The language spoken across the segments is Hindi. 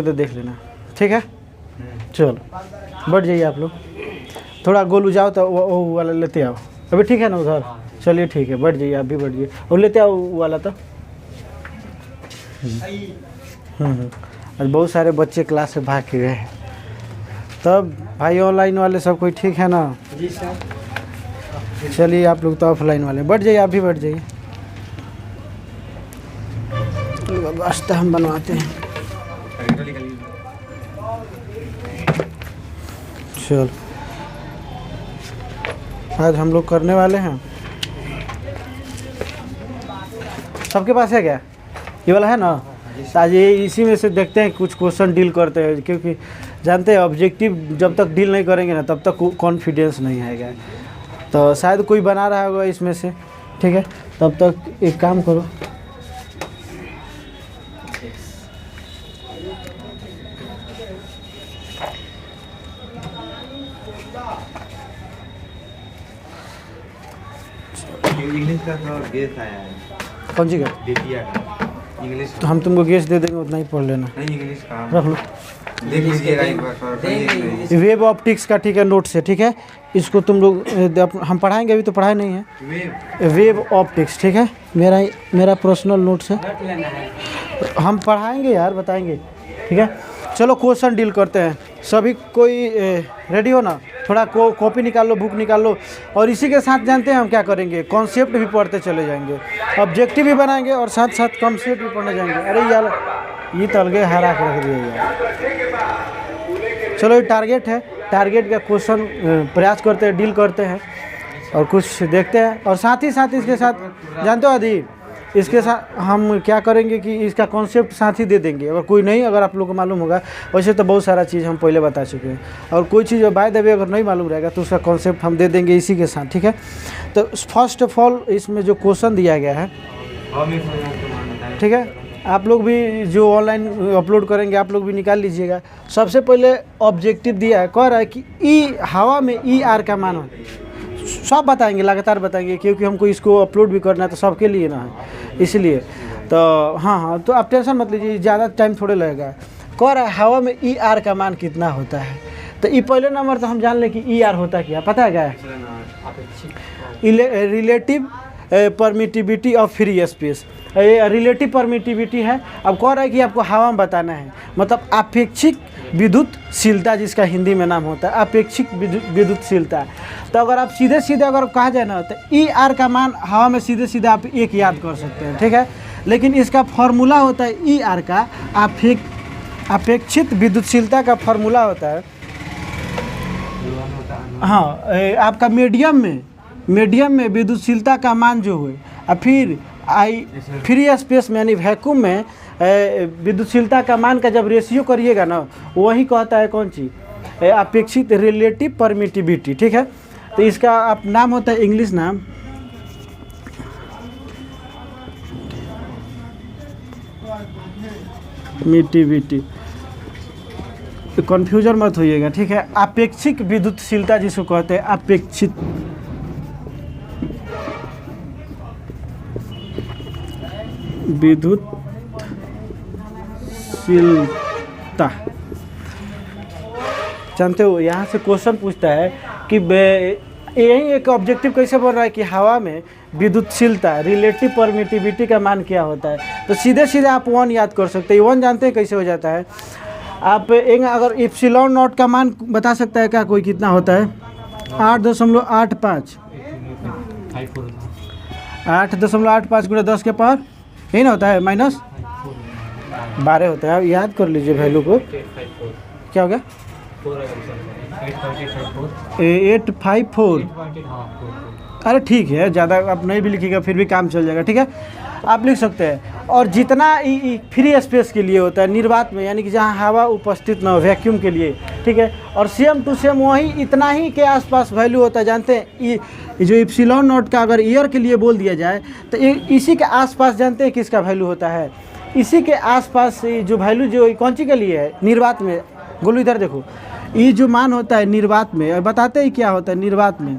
तो देख लेना, ठीक है। चलो बढ़ जाइए आप लोग, थोड़ा गोलू जाओ तो वो वाला लेते आओ अभी, ठीक है ना उधर। चलिए ठीक है, बढ़ जाइए आप भी, बढ़ जाइए और लेते आओ वो वाला तो। आज बहुत सारे बच्चे क्लास से भाग के गए हैं। तब भाई ऑनलाइन वाले सब कोई ठीक है ना? जी सर। चलिए आप लोग तो ऑफलाइन वाले, बढ़ जाइए आप भी, बढ़ जाइए। रास्ता हम बनवाते हैं। चल आज हम लोग करने वाले हैं, सबके पास है क्या ये वाला है ना? आज ये इसी में से देखते हैं, कुछ क्वेश्चन डील करते हैं, क्योंकि जानते हैं ऑब्जेक्टिव जब तक डील नहीं करेंगे ना तब तक कॉन्फिडेंस नहीं आएगा। तो शायद कोई बना रहा होगा इसमें से, ठीक है। तब तक एक काम करो, इंग्लिश का थोड़ा गेस आया है। कौन सी का? बेटिया का इंग्लिश। तो हम तुमको गेस दे देंगे, उतना ही पढ़ लेना। नहीं इंग्लिश का रख लो, देख लीजिएगा एक बार। वेब ऑप्टिक्स का, ठीक है, नोट से, ठीक है। इसको तुम लोग हम पढ़ाएंगे, अभी तो पढ़ाए नहीं है। वेब ऑप्टिक्स, ठीक है, मेरा पर्सनल नोट्स है, हम पढ़ाएंगे यार, बताएंगे, ठीक है। चलो क्वेश्चन डील करते हैं। सभी कोई रेडी हो ना? थोड़ा कॉपी निकाल लो, बुक निकाल लो, और इसी के साथ जानते हैं हम क्या करेंगे, कॉन्सेप्ट भी पढ़ते चले जाएंगे, ऑब्जेक्टिव भी बनाएंगे और साथ साथ कॉन्सेप्ट भी पढ़ने जाएंगे। अरे यार ये तो अलगे हरा के रख दिया यार। चलो ये टारगेट है, टारगेट का क्वेश्चन प्रयास करते हैं, डील करते हैं और कुछ देखते हैं। और साथ ही साथ इसके साथ जानते हो आदि, इसके साथ हम क्या करेंगे कि इसका कॉन्सेप्ट साथ ही दे देंगे। अगर कोई नहीं, अगर आप लोग को मालूम होगा, वैसे तो बहुत सारा चीज़ हम पहले बता चुके हैं, और कोई चीज़ बाय द वे अगर नहीं मालूम रहेगा तो उसका कॉन्सेप्ट हम दे देंगे इसी के साथ, ठीक है। तो फर्स्ट ऑफ ऑल इसमें जो क्वेश्चन दिया गया है, ठीक है, आप लोग भी जो ऑनलाइन अपलोड करेंगे आप लोग भी निकाल लीजिएगा। सबसे पहले ऑब्जेक्टिव दिया है, कह रहा है कि ई हवा में ई आर का मान हो, सब बताएंगे, लगातार बताएंगे, क्योंकि हमको इसको अपलोड भी करना है तो सबके लिए ना है, इसलिए। तो हाँ, तो आप टेंशन मत लीजिए, ज़्यादा टाइम थोड़े लगेगा। कह रहा है हवा में ई आर का मान कितना होता है। तो ई पहले नंबर तो हम जान लें कि ई आर होता क्या, पता है क्या है? Relative permittivity of free space, ये रिलेटिव परमिटिविटी है। अब कह रहा है कि आपको हवा में बताना है, मतलब आपेक्षिक विद्युतशीलता, जिसका हिंदी में नाम होता है आपेक्षिक विद्युतशीलता। तो अगर आप सीधे सीधे अगर कहा जाए ना तो ई आर का मान हवा में सीधे सीधे आप एक याद कर सकते हैं, ठीक है। लेकिन इसका फॉर्मूला होता है ई आर का, अपेक्षित विद्युतशीलता का फॉर्मूला होता है, हाँ, आपका मीडियम में विद्युतशीलता का मान जो हुए, और फिर फ्री स्पेस में यानी वैक्यूम में विद्युतशीलता का मान का जब रेशियो करिएगा ना, वही कहता है कौन चीज़, अपेक्षित रिलेटिव परमिटिविटी, ठीक है। तो इसका आप नाम होता है, इंग्लिश नाम मिटिविटी, कन्फ्यूजन मत होइएगा, ठीक है। अपेक्षिक विद्युतशीलता जिसको कहते हैं, अपेक्षित विद्युतशीलता। जानते हो यहाँ से क्वेश्चन पूछता है कि यही एक ऑब्जेक्टिव कैसे बोल रहा है कि हवा में विद्युतशीलता रिलेटिव परमिटिविटी का मान क्या होता है। तो सीधे सीधे आप 1 याद कर सकते हैं। 1 जानते हैं कैसे हो जाता है, आप एक अगर एप्सिलॉन नॉट का मान बता सकता है क्या कोई, कितना होता है? 8.85 8.85 गुणा 10 के पावर, यही ना होता है, -12 होता है। आप याद कर लीजिए वैल्यू को, क्या हो गया? 854। अरे ठीक है, ज़्यादा आप नहीं भी लिखिएगा फिर भी काम चल जाएगा, ठीक है, आप लिख सकते हैं। और जितना फ्री स्पेस के लिए होता है निर्वात में, यानी कि जहाँ हवा उपस्थित न हो, वैक्यूम के लिए, ठीक है, और सेम टू सेम वही इतना ही के आसपास वैल्यू होता है। जानते हैं ये जो एप्सिलॉन नॉट का अगर ईयर के लिए बोल दिया जाए तो इसी के आसपास जानते हैं किसका वैल्यू होता है, इसी के आसपास जो वैल्यू जो कौन सी के लिए है, निर्वात में। गोलू इधर देखो, ये जो मान होता है निर्वात में, बताते ही क्या होता है निर्वात में।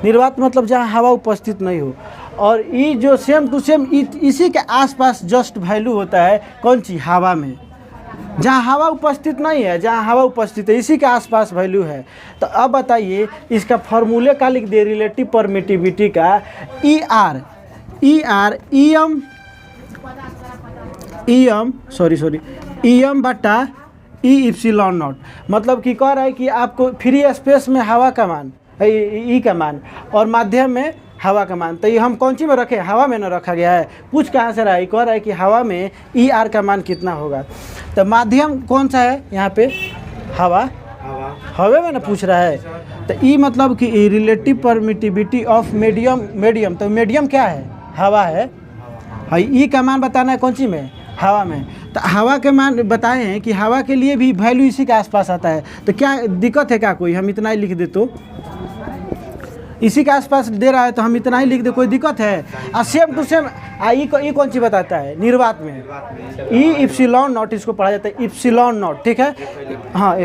निर्वात मतलब जहाँ हवा उपस्थित नहीं हो, और ये जो सेम टू सेम इसी के आसपास जस्ट वैल्यू होता है कौन सी, हवा में। जहाँ हवा उपस्थित नहीं है, जहाँ हवा उपस्थित है इसी के आसपास वैल्यू है। तो अब बताइए इसका फॉर्मूले का लिख दिए रिलेटिव परमिटिविटी का EM बटा ई इप्सिलॉन नॉट। मतलब कि कह रहा है कि आपको फ्री स्पेस में हवा का मान ई का मान और माध्यम में हवा का मान, तो ये हम कौन सी में रखे, हवा में न रखा गया है। पूछ कहाँ से रहा है, कह रहा है कि हवा में ER का मान कितना होगा। तो माध्यम कौन सा है यहाँ पे, हवा, हवा में ना पूछ रहा है। तो ई मतलब कि रिलेटिव परमिटिविटी ऑफ मीडियम, तो मीडियम क्या है, हवा है। हाँ, ई का मान बताना है कौन सी में, हवा में। तो हवा के मान बताए हैं कि हवा के लिए भी वैल्यू इसी के आसपास आता है। तो क्या दिक्कत है क्या कोई, हम इतना ही लिख दे तो, इसी के आसपास दे रहा है तो हम इतना ही लिख दे, कोई दिक्कत है। और सेम टू सेम ई कौन सी बताता है, निर्वात में ई इप्सिलॉन नॉट, इसको पढ़ा जाता है इप्सिलॉन नॉट, ठीक है। हाँ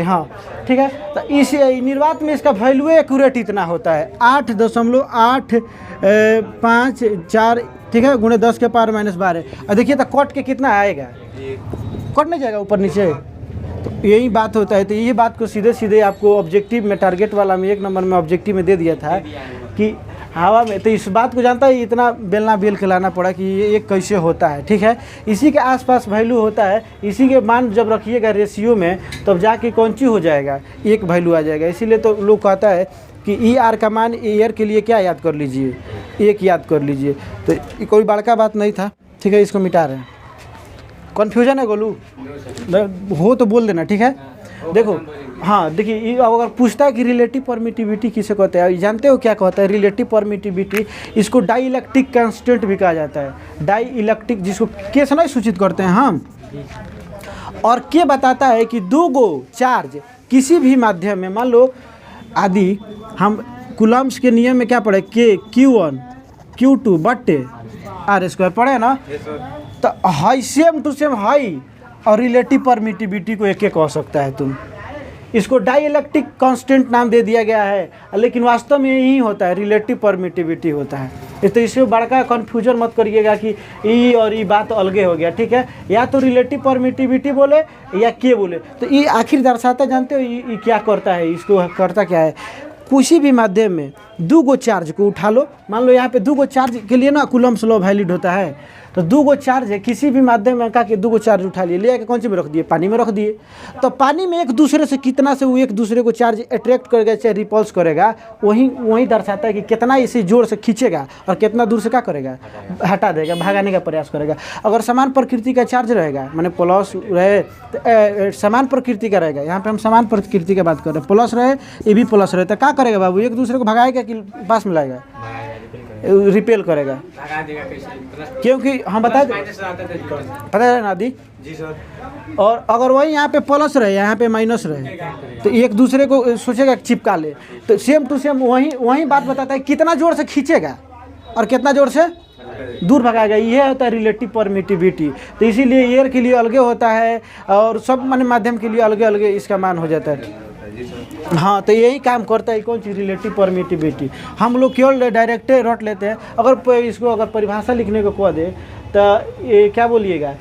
ठीक है। तो इस निर्वात में इसका वैल्यू एक्यूरेट इतना होता है 8.854, ठीक है, गुणे 10 के पावर -12। और देखिए तो कट के कितना आएगा, कट नहीं जाएगा ऊपर नीचे। तो यही बात होता है। तो यही बात को सीधे सीधे आपको ऑब्जेक्टिव में, टारगेट वाला में 1 नंबर में ऑब्जेक्टिव में दे दिया था कि हवा में। तो इस बात को जानता है, इतना बेलना बेल के लाना पड़ा कि ये कैसे होता है, ठीक है। इसी के आसपास वैल्यू होता है, इसी के मान जब रखिएगा रेशियो में तब जाके कौन सी हो जाएगा, एक वैल्यू आ जाएगा। इसीलिए तो लोग कहता है कि ER का मान एयर के लिए क्या याद कर लीजिए, 1 याद कर लीजिए। तो ये कोई बड़का बात नहीं था, ठीक है। इसको मिटा रहे हैं, कन्फ्यूजन है गोलू, हो तो बोल देना, ठीक है। देखो हाँ, देखिए अगर पूछता है कि रिलेटिव परमिटिविटी किसे कहते हैं, जानते हो क्या कहता है रिलेटिव परमिटिविटी, इसको डाई इलेक्ट्रिक कांस्टेंट भी कहा जाता है। डाई इलेक्ट्रिक, जिसको के से नहीं सूचित करते हैं हम। और के बताता है कि 2 गो चार्ज किसी भी माध्यम में, मान लो आदि, हम कूलम्ब्स के नियम में क्या पढ़े, के Q1 Q2 बट्टे R² पढ़े ना। तो high same to same high और रिलेटिव परमिटिविटी को एक कह सकता है तुम। इसको डाई इलेक्ट्रिक कांस्टेंट नाम दे दिया गया है, लेकिन वास्तव में यही होता है, रिलेटिव परमिटिविटी होता है। तो इससे बड़का कन्फ्यूजन मत करिएगा कि ई और ई बात अलगे हो गया, ठीक है। या तो रिलेटिव परमिटिविटी बोले या के बोले, तो ये आखिर दर्शाता, जानते हो ये क्या करता है, इसको करता क्या है। किसी भी माध्यम में 2 गो चार्ज को उठा लो, मान लो यहाँ पे 2 गो चार्ज के लिए ना कूलम्ब्स लॉ वैलिड होता है। तो 2 गो चार्ज है, किसी भी माध्यम में का के 2 गो चार्ज उठा लिए, ले आके कौन सी में रख दिए, पानी में रख दिए। तो पानी में एक दूसरे से कितना से वो एक दूसरे को चार्ज अट्रैक्ट करेगा चाहे रिपल्स करेगा, वही दर्शाता है कि कितना इसे जोर से खींचेगा और कितना दूर से क्या करेगा, हटा देगा, भगाने का प्रयास करेगा। अगर समान प्रकृति का चार्ज रहेगा, माने प्लस रहे तो समान प्रकृति का रहेगा, यहाँ पे हम समान प्रकृति की बात कर रहे हैं, प्लस रहे ये भी प्लस रहे, तो क्या करेगा बाबू, एक दूसरे को भगाएगा कि पास में लाएगा, रिपेल करेगा। क्योंकि हम बता दें, पता है ना दी जी सर। और अगर वही यहाँ पे प्लस रहे, यहाँ पे माइनस रहे, तो एक दूसरे को सोचेगा चिपका ले। तो सेम टू सेम वही बात बताता है कितना जोर से खींचेगा और कितना जोर से दूर भगाएगा। ये होता है रिलेटिव परमिटिविटी। तो इसीलिए एयर के लिए अलगे होता है और सब माध्यम के लिए अलगे अलगे इसका मान हो जाता है। हाँ, तो यही काम करता है कौन चीज़, रिलेटिव परमिटिविटी। हम लोग केवल डायरेक्ट रट लेते हैं। अगर इसको अगर परिभाषा लिखने को कह दे तो ये क्या बोलिएगा,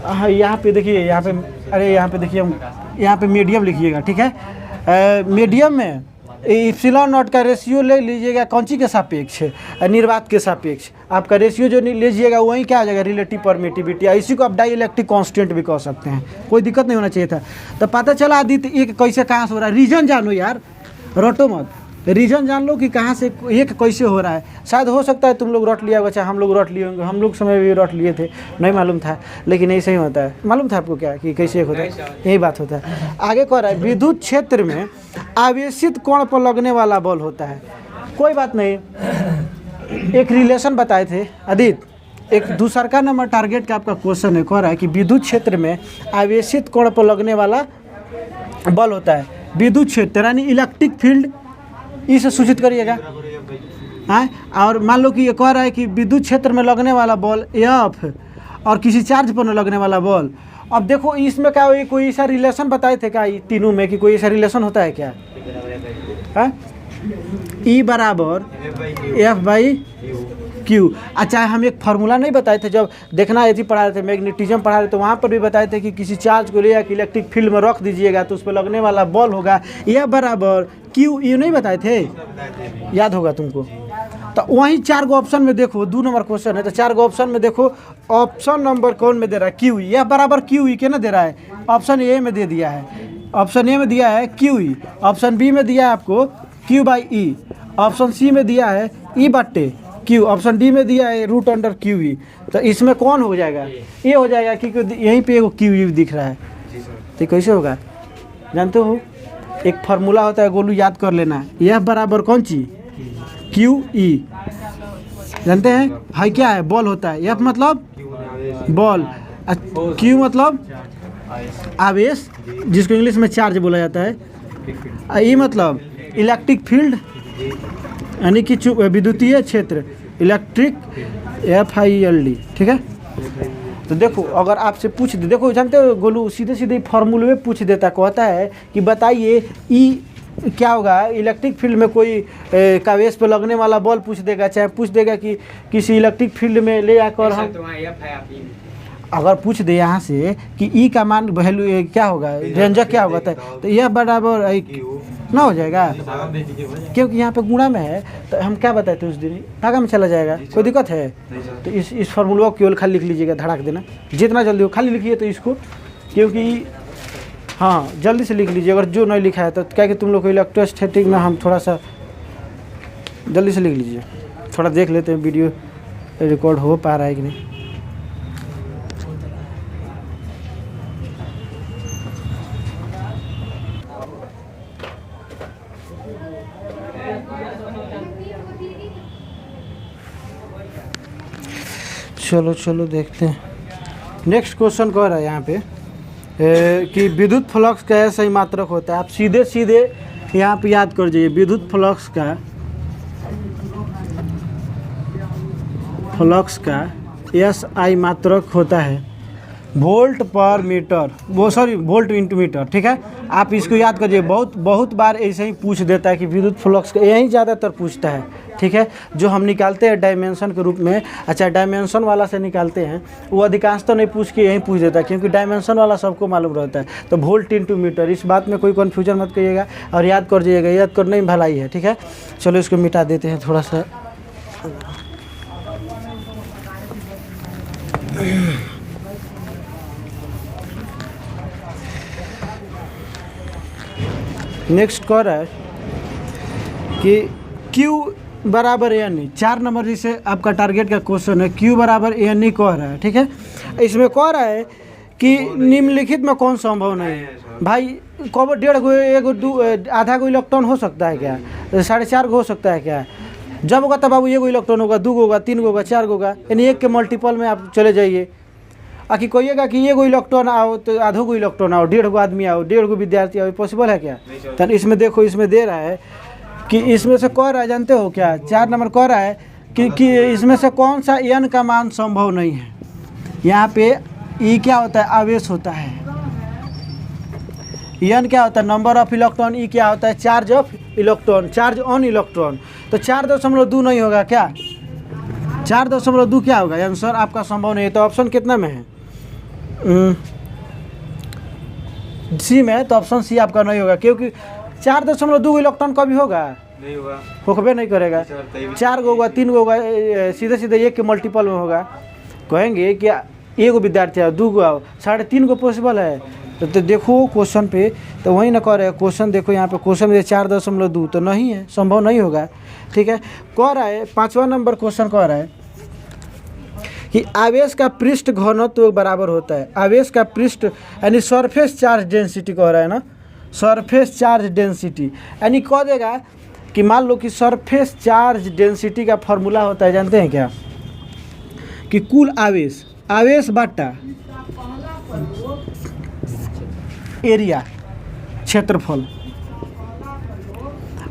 हाँ यहाँ पे देखिए, यहाँ पे अरे यहाँ पे देखिए, हम यहाँ पे मीडियम लिखिएगा, ठीक है। मीडियम में इप्सिलॉन नॉट का रेशियो ले लीजिएगा कौन सी के सापेक्ष, निर्वात के सापेक्ष। आपका रेशियो जो लीजिएगा वही क्या आ जाएगा, रिलेटिव परमिटिविटी। इसी को आप डाई इलेक्ट्रिक कांस्टेंट भी कह सकते हैं, कोई दिक्कत नहीं होना चाहिए था। तो पता चला आदित्य एक कैसे कहाँ से हो रहा है, रीजन जानो यार, रटो मत, रीजन जान लो कि कहाँ से एक कैसे हो रहा है। शायद हो सकता है तुम लोग रट लिया होगा, चाहे हम लोग रट लिए होंगे, हम लोग समय भी रट लिए थे, नहीं मालूम था, लेकिन ऐसे ही होता है। मालूम था आपको क्या कि कैसे होता है, यही बात होता है। आगे कह रहा है विद्युत क्षेत्र में आवेशित कोण पर लगने वाला बल होता है। कोई बात नहीं, एक रिलेशन बताए थे आदित्य, एक दूसरा नंबर टारगेट का आपका क्वेश्चन है, कह रहा है कि विद्युत क्षेत्र में आवेशित कोण पर लगने वाला बल होता है। विद्युत क्षेत्र यानी इलेक्ट्रिक फील्ड, इसे सूचित करिएगा। हाँ, और मान लो कि ये कह रहा है कि विद्युत क्षेत्र में लगने वाला बल F और किसी चार्ज पर लगने वाला बल। अब देखो इसमें क्या कोई ऐसा रिलेशन बताए थे क्या तीनों में, कि कोई ऐसा रिलेशन होता है क्या? E बराबर F बाई क्यू। अच्छा, हम एक फार्मूला नहीं बताए थे जब देखना ये थी पढ़ा रहे थे, मैग्नेटिज्म पढ़ा रहे थे, वहाँ पर भी बताए थे कि किसी चार्ज को ले जाकर इलेक्ट्रिक फील्ड में रख दीजिएगा तो उस पर लगने वाला बॉल होगा यह बराबर क्यू। ये नहीं बताए थे, याद होगा तुमको। तो वहीं 4 गो ऑप्शन में देखो, 2 नंबर क्वेश्चन है तो 4 गो ऑप्शन में देखो, ऑप्शन नंबर कौन में दे रहा है? क्यू। यह बराबर क्यू ई के ना दे रहा है, ऑप्शन ए में दे दिया है, ऑप्शन ए में दिया है क्यू ई, ऑप्शन बी में दिया है आपको Q by E, option C में दिया है ई बट्टे क्यू, ऑप्शन डी में दिया है रूट अंडर क्यू ई। तो इसमें कौन हो जाएगा? ये हो जाएगा क्योंकि यहीं पे एगो क्यू ई दिख रहा है। तो कैसे होगा जानते हो? एक फार्मूला होता है गोलू, याद कर लेना, यह बराबर कौन चीज? Q E. जानते हैं भाई क्या है? बॉल होता है। एफ मतलब बॉल, क्यू मतलब आवेश जिसको इंग्लिश में चार्ज बोला जाता है, ई मतलब इलेक्ट्रिक फील्ड यानी कि विद्युतीय क्षेत्र, इलेक्ट्रिक FILD, ठीक है। तो देखो अगर आपसे पूछ दे, देखो जानते हो गोलू सीधे सीधे फार्मूले में पूछ देता, कहता है कि बताइए ई क्या होगा? इलेक्ट्रिक फील्ड में कोई कावेश पे लगने वाला बॉल पूछ देगा, चाहे पूछ देगा कि किसी इलेक्ट्रिक फील्ड में ले जाकर हम, अगर पूछ दे यहाँ से कि ई का मान वैल्यू क्या होगा, व्यंजक क्या होगा, तो यह बराबर ना हो जाएगा, क्योंकि यहाँ पे गुणा में है। तो हम क्या बताए थे उस दिन, भागा में चला जाएगा, कोई दिक्कत है? तो इस फार्मूला को केवल खाली लिख लीजिएगा, धड़ाक देना, जितना जल्दी हो खाली लिखिए तो इसको, क्योंकि हाँ जल्दी से लिख लीजिए। अगर जो नहीं लिखा है तो क्या कि तुम लोग को इलेक्ट्रोस्टैटिक में हम थोड़ा सा जल्दी से लिख लीजिए, थोड़ा देख लेते हैं वीडियो रिकॉर्ड हो पा रहा है कि नहीं। चलो देखते हैं। नेक्स्ट क्वेश्चन कह रहा है यहाँ पे कि विद्युत फ्लक्स का ऐसा ही मात्रक होता है। आप सीधे सीधे यहाँ पे याद कर जाइए, विद्युत फ्लक्स का SI मात्रक होता है वोल्ट पर मीटर, वो सॉरी वोल्ट इंटू मीटर, ठीक है। आप इसको याद करिए, बहुत बार ऐसे ही पूछ देता है कि विद्युत फ्लक्स का, यही ज़्यादातर पूछता है, ठीक है। जो हम निकालते हैं डायमेंशन के रूप में, अच्छा डायमेंशन वाला से निकालते हैं, वो अधिकांश तो नहीं पूछ के यहीं पूछ देता है, क्योंकि डायमेंशन वाला सबको मालूम रहता है। तो वोल्ट इंटू मीटर, इस बात में कोई कन्फ्यूजन मत करिएगा और याद कर जाइएगा, याद करने में भलाई है, ठीक है। चलो इसको मिटा देते हैं थोड़ा सा। नेक्स्ट कह रहा है कि Q बराबर ANE, 4 नंबर जिसे आपका टारगेट का क्वेश्चन है, Q बराबर ANE कह रहा है, ठीक है। इसमें कह रहा है कि निम्नलिखित में कौन संभव नहीं है। भाई कब 1.5 गो, 1 गो, आधा गो इलेक्ट्रॉन हो सकता है क्या? 4.5 गो हो सकता है क्या? जब होगा तब बाबू 1 गो इलेक्ट्रॉन होगा, 2 गो होगा, 3 गो होगा, 4 गो होगा, यानी 1 के मल्टीपल में आप चले जाइए। आखिर कहिएगा कि 1 गो इलेक्ट्रॉन आओ तो आधो गो इलेक्ट्रॉन आओ, 1.5 गो आदमी आओ, 1.5 गो विद्यार्थी आओ, पॉसिबल है क्या? तो इसमें देखो, इसमें दे रहा है कि इसमें से कह रहा है, जानते हो क्या? 4 नंबर कह रहा है कि इसमें से कौन सा n का मान संभव नहीं है। यहाँ पे E क्या होता है? आवेश होता है। n क्या होता है? Number of electron. E क्या होता है? Charge of electron, charge on electron. तो 4.2 नहीं होगा क्या? 4.2 क्या होगा? आंसर आपका संभव नहीं है। तो ऑप्शन कितना में है? सी में। तो ऑप्शन सी आपका नहीं होगा, क्योंकि 4.2 इलेक्ट्रॉन कभी होगा? नहीं होगा, होगा नहीं करेगा। 4 गो होगा, 3 गो होगा, सीधे सीधे 1 के मल्टीपल में होगा। कहेंगे कि 1 गो विद्यार्थी आओ, 2 गो आओ, 3.5 गो पॉसिबल है। तो देखो क्वेश्चन पे, तो वही ना कह रहे हैं। क्वेश्चन देखो यहाँ पे, क्वेश्चन में 4.2 तो नहीं है, संभव नहीं होगा, ठीक है। कह रहा है 5वां नंबर क्वेश्चन कह रहा है कि आवेश का पृष्ठ घनत्व बराबर होता है। आवेश का पृष्ठ यानी सरफेस चार्ज डेंसिटी कह रहा है ना, सरफेस चार्ज डेंसिटी, यानी कह देगा कि मान लो कि सरफेस चार्ज डेंसिटी का फॉर्मूला होता है, जानते हैं क्या? कि कुल आवेश, आवेश बाटा एरिया, क्षेत्रफल।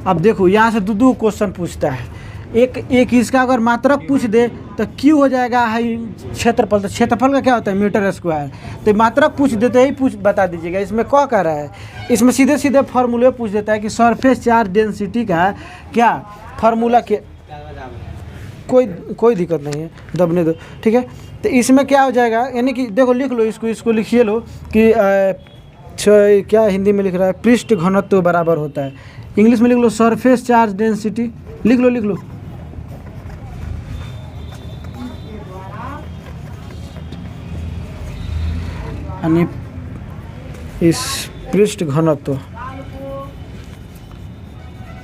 अब देखो यहाँ से दो क्वेश्चन पूछता है। एक इसका अगर मात्रक पूछ दे तो Q हो जाएगा है क्षेत्रफल। तो क्षेत्रफल का क्या होता है? Metre square. तो मात्रक पूछ देते ही बता दीजिएगा। इसमें क्या कर रहा है? इसमें सीधे सीधे फार्मूले पूछ देता है कि सरफेस चार्ज डेंसिटी का क्या फार्मूला के कोई दिक्कत नहीं है, दबने दो, ठीक है। तो इसमें क्या हो जाएगा, यानी कि देखो लिख लो इसको लिखिए लो कि क्या हिंदी में लिख रहा है, पृष्ठ घनत्व बराबर होता है। इंग्लिश में लिख लो सरफेस चार्ज डेंसिटी, लिख लो। यानी इस पृष्ठ घनत्व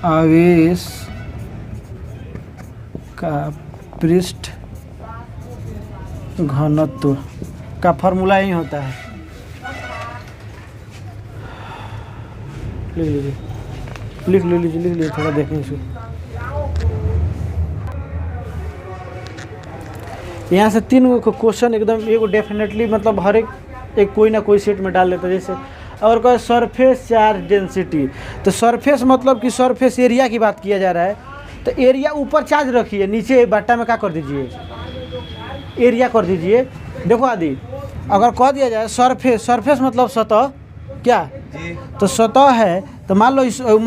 आवेश का पृष्ठ घनत्व का फॉर्मूला यही होता है। लिख लीजिए थोड़ा देखें इसको। यहाँ से 3 क्वेश्चन एकदम एगो डेफिनेटली मतलब हर एक कोई ना कोई सेट में डाल लेता है। जैसे अगर कोई सरफेस चार्ज डेंसिटी, तो सरफेस मतलब कि सरफेस एरिया की बात किया जा रहा है, तो एरिया ऊपर चार्ज रखिए, नीचे बट्टा में क्या कर दीजिए, एरिया कर दीजिए। देखो आदि अगर कह दिया जाए सरफेस मतलब सतह, क्या तो सतह है, तो मान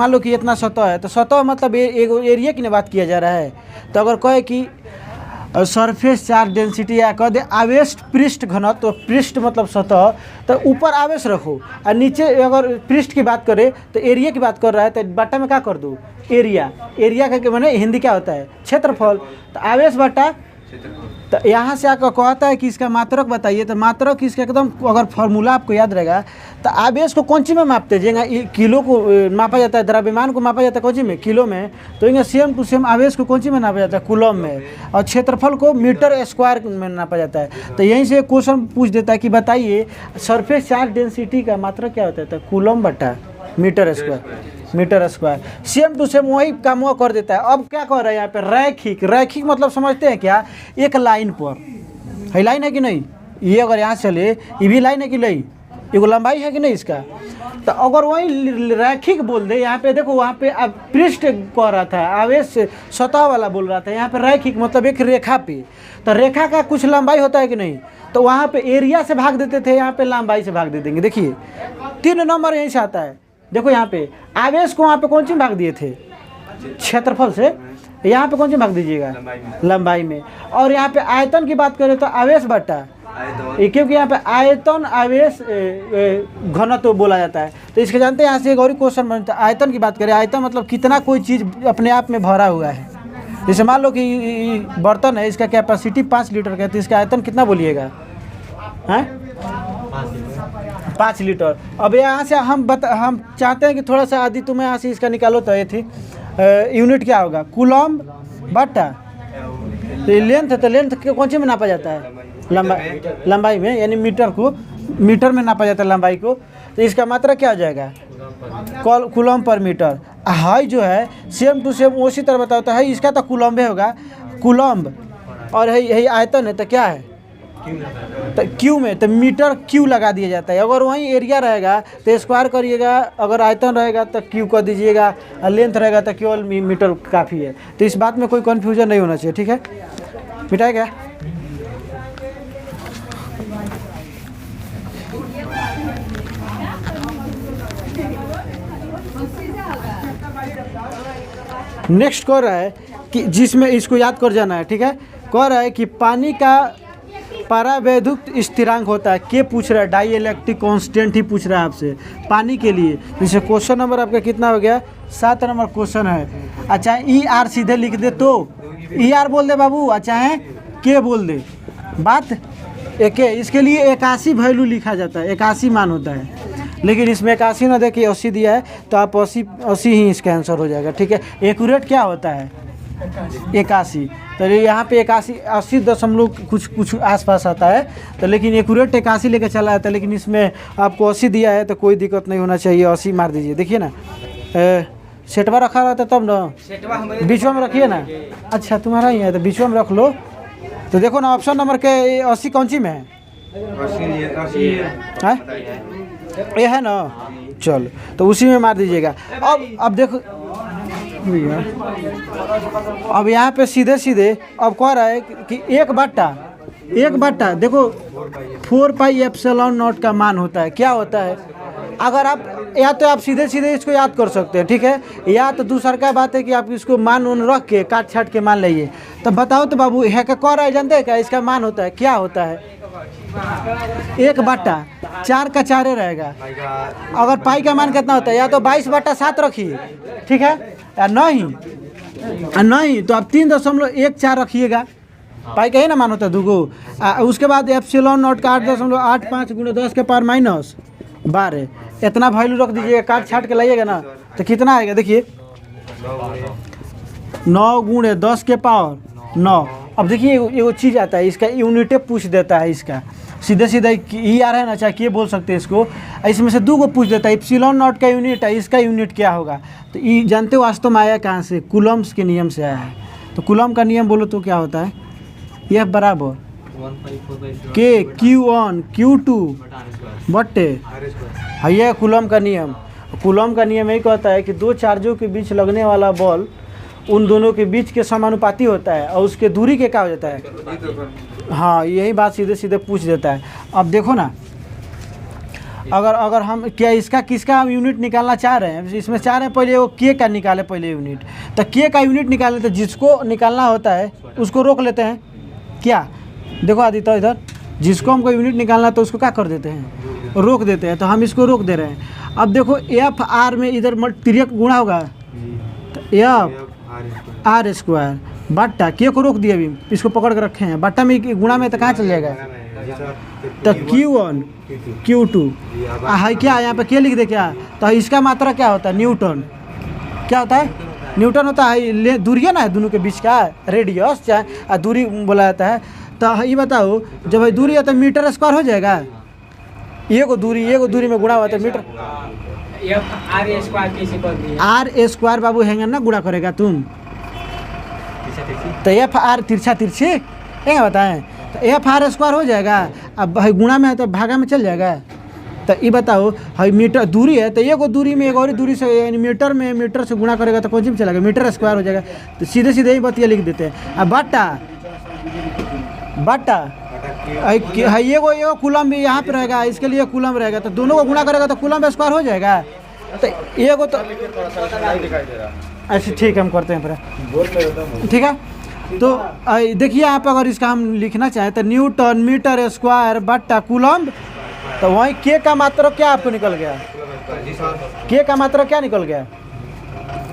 लो कि इतना सतह है, तो सतह मतलब एक एरिया की ना बात किया जा रहा है। तो अगर कहे कि सरफेस चार्ज डेंसिटी या कह दे आवेश पृष्ठ घनत्व, तो पृष्ठ मतलब सतह, तो ऊपर आवेश रखो और नीचे अगर पृष्ठ की बात करें तो एरिया की बात कर रहा है, तो बट्टा में क्या कर दो, एरिया का मैंने हिंदी क्या होता है, क्षेत्रफल। तो आवेश बट्टा, तो यहाँ से आकर कहता है कि इसका मात्रक बताइए, तो मात्रक इसका एकदम अगर फॉर्मूला आपको याद रहेगा, तो आवेश को कौन सी में मापते हैं, किलो को मापा जाता है, द्रव्यमान को मापा जाता है कौन सी में, किलो में। तो यहाँ सेम टू सेम आवेश को कौन सी में नापा जाता है, कूलम में, और क्षेत्रफल को मीटर स्क्वायर में नापा जाता है। तो यहीं से क्वेश्चन पूछ देता है कि बताइए सरफेस चार्ज डेंसिटी का मात्रक क्या होता है, तो कूलम बटा metre square. Same to same वही काम वो कर देता है। अब क्या कह रहा है यहाँ पे, रैखिक मतलब समझते हैं क्या, एक लाइन पर है, लाइन है कि नहीं, ये अगर यहाँ चले ये भी लाइन है कि नहीं, एगो लंबाई है कि नहीं इसका। तो अगर वही रैखिक बोल दे, यहाँ पे देखो वहाँ पे अब पृष्ठ कह रहा था, आवेश सतह वाला बोल रहा था, यहाँ पे रैखिक मतलब एक रेखा पे, तो रेखा का कुछ लंबाई होता है कि नहीं, तो वहाँ पे एरिया से भाग देते थे, यहाँ पे लंबाई से भाग दे देंगे। देखिए 3 नंबर यहीं से आता है। देखो यहाँ पे आवेश को वहाँ पे कौन सी भाग दिए थे, क्षेत्रफल से, यहाँ पे कौन सी भाग दीजिएगा, लंबाई में। और यहाँ पे आयतन की बात करें तो आवेश बट्टा, क्योंकि यहाँ पे आयतन आवेश घनत्व बोला जाता है। तो इसके जानते हैं, यहाँ से एक और क्वेश्चन बनता है, आयतन की बात करें, आयतन मतलब कितना कोई चीज़ अपने आप में भरा हुआ है। जैसे मान लो कि बर्तन है, इसका कैपेसिटी 5 लीटर का है, तो इसका आयतन कितना बोलिएगा, हैं 5 लीटर। अब यहाँ से हम चाहते हैं कि थोड़ा सा आदि तुम्हें यहाँ से इसका निकालो, तो ये थी यूनिट क्या होगा, कूलम बटा लेंथ है, तो लेंथ कौन सी में नापा जाता है, लंबाई में, यानी मीटर में नापा जाता है लंबाई को। तो इसका मात्रा क्या हो जाएगा, कूलम पर मीटर। हाई जो है सेम टू सेम उसी तरह बताता है, इसका तो कूलम्ब होगा, कूलम्ब, और यही आयतन है, तो क्या है, तो क्यू में, तो मीटर क्यू लगा दिया जाता है। अगर वहीं एरिया रहेगा तो स्क्वायर करिएगा, अगर आयतन रहेगा तो क्यू कर दीजिएगा, और लेंथ रहेगा तो केवल मीटर काफ़ी है। तो इस बात में कोई कन्फ्यूजन नहीं होना चाहिए, ठीक है, मिटाया गया। नेक्स्ट कह रहा है कि जिसमें इसको याद कर जाना है, ठीक है। कह रहा है कि पानी का परावैद्युत स्थिरांक होता है, के पूछ रहा है, डाई इलेक्ट्रिक कांस्टेंट ही पूछ रहा है आपसे पानी के लिए। जैसे क्वेश्चन नंबर आपका कितना हो गया, 7 नंबर क्वेश्चन है। अच्छा ER सीधे लिख दे तो ER बोल दे बाबू, अच्छा है के बोल दे, बात एक है। इसके लिए 81 वैल्यू लिखा जाता है, 81 मान होता है, लेकिन इसमें 81 ना देखिए 80 दिया है, तो आप 80 ही इसका आंसर हो जाएगा, ठीक है। एक्यूरेट क्या होता है, 81, तो यहाँ पे 80 दशमलव कुछ आसपास आता है, तो लेकिन एक्यूरेट 81 लेकर चला आता है, लेकिन इसमें आपको 80 दिया है, तो कोई दिक्कत नहीं होना चाहिए, 80 मार दीजिए। देखिए ना सेटवा रखा रहता तब ना, बीचवा में रखिए ना, अच्छा तुम्हारा ही है तो बीचवा में रख लो। तो देखो ना ऑप्शन नंबर के 80 कौन सी में है, ये है ना, चलो तो उसी में मार दीजिएगा। अब देखो अब यहाँ पे सीधे अब कह रहा है कि 1 बट्टा 1 बटा देखो 4 पाई एप्सिलॉन नॉट का मान होता है, क्या होता है? अगर आप या तो आप सीधे सीधे इसको याद कर सकते हैं, ठीक है, या तो दूसरा का बात है कि आप इसको मान उन रख के काट छाट के मान लीजिए। तो बताओ तो बाबू, है क्या कह रहा है, जानते हैं क्या इसका मान होता है, क्या होता है? 1 बटा 4 का 4 रहेगा। अगर पाई का मान कितना होता है? या तो 22 बटा 7 रखिए, ठीक है, या नहीं तो आप 3.14 रखिएगा। पाई का ही ना मान होता है दूगो। उसके बाद एप्सिलॉन नॉट का 8.85 गुणे 10 के पावर माइनस 12, इतना वैल्यू रख दीजिएगा, काट छाट के लाइएगा ना तो कितना आएगा? देखिए 9 गुणे 10 के पावर 9। अब देखिए वो चीज़ आता है, इसका यूनिटे पूछ देता है, इसका सीधे सीधे ई आ रहा है ना, चाहे ये बोल सकते हैं इसको, इसमें से 2 को पूछ देता है। एप्सिलॉन नॉट का यूनिट है, इसका यूनिट क्या होगा? तो ई जानते हो वास्तव में आया कहाँ से? कूलम्ब्स के नियम से आया है। तो कूलम्ब का नियम बोलो तो क्या होता है? यह बराबर के Q1 Q2 बट्टे है, यह कूलम्ब का नियम। कूलम्ब का नियम यही कहता है कि 2 चार्जों के बीच लगने वाला बल उन दोनों के बीच के समानुपाती होता है और उसके दूरी के क्या हो जाता है। हाँ, यही बात सीधे सीधे पूछ देता है। अब देखो ना, अगर हम क्या इसका किसका हम यूनिट निकालना चाह रहे हैं, इसमें चाह रहे हैं पहले वो के का निकाले पहले यूनिट। तो के का यूनिट निकालने तो जिसको निकालना होता है उसको रोक लेते हैं। क्या देखो आदित्य, इधर जिसको हमको यूनिट निकालना तो उसको क्या कर देते हैं? रोक देते हैं। तो हम इसको रोक दे रहे हैं। अब देखो एफ आर में इधर तिर्यक गुणा होगा तो एफ आर स्क्वायर बट्टा के को रोक दिया, अभी इसको पकड़ के रखे हैं, बट्टा में गुणा में तो कहाँ चल जाएगा? तो Q1 Q2 है क्या, यहाँ पे के लिख दे क्या? तो इसका मात्रा क्या होता है? न्यूटन। क्या होता है? न्यूटन होता है। दूरी है ना दोनों के बीच का, रेडियस चाहे दूरी बोला जाता है। तो ये बताओ, जब भाई दूरी है तो मीटर स्क्वायर हो जाएगा। ये को दूरी में गुणा हुआ तो मीटर। आर स्क्वायर बाबू हैंगे ना, गुणा करेगा तुम तो एफ आर तिरछा तिरछी है बताएं, तो एफ आर स्क्वायर हो जाएगा। अब भाई गुणा में है तो भागा में चल जाएगा। तो ये बताओ, भाई मीटर दूरी है तो ये को दूरी में एक और दूरी से, यानी मीटर से गुणा करेगा तो कौन सी में चलेगा? मीटर स्क्वायर हो जाएगा। तो सीधे सीधे ही बतिया लिख देते हैं। अब बट्टा है, ये को कूलम भी यहाँ पे रहेगा, इसके लिए कूलम रहेगा, तो दोनों को गुणा करेगा तो कूलम स्क्वायर हो जाएगा। तो ये को तो ऐसे ठीक है, हम करते हैं फिर, ठीक है। तो देखिए यहाँ पर अगर इसका हम लिखना चाहें तो न्यूटन मीटर स्क्वायर बट्टा कूलम, तो वहीं के का मात्रा क्या आपको निकल गया? के का मात्रा क्या निकल गया?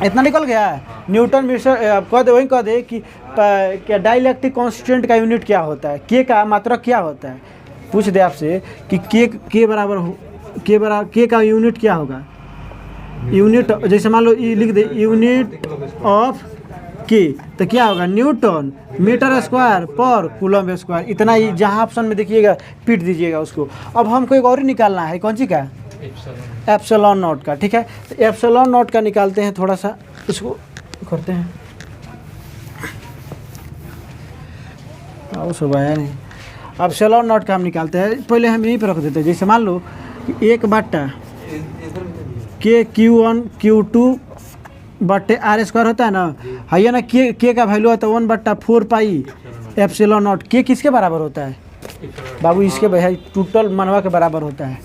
इतना निकल गया। न्यूटन मीटर कह दे, वहीं कह दे कि क्या डाइलेक्ट्रिक कांस्टेंट का यूनिट क्या होता है, के का मात्रा क्या होता है। पूछ दे आपसे कि के बराबर के का यूनिट क्या होगा? यूनिट जैसे मान लो लिख दे यूनिट ऑफ के, तो क्या होगा? न्यूटन मीटर स्क्वायर पर कूलम स्क्वायर। इतना ही जहाँ ऑप्शन में देखिएगा पीट दीजिएगा उसको। अब हमको एक और ही निकालना है, कौन सी का? एप्सिलॉन नॉट का, ठीक है। तो एप्सिलॉन नॉट का निकालते हैं, थोड़ा सा इसको करते हैं। सब आया नहीं। एप्सिलॉन नॉट का हम निकालते हैं, पहले हम यहीं पर रख देते हैं। जैसे मान लो कि 1 बट्टा के Q1 Q2 बट्टे आर स्क्वायर होता है ना, है ना। के का वैल्यू होता है 1/4 पाई एप्सिलॉन नॉट। के किसके बराबर होता है बाबू? इसके भाई टोटल मनवा के बराबर होता है,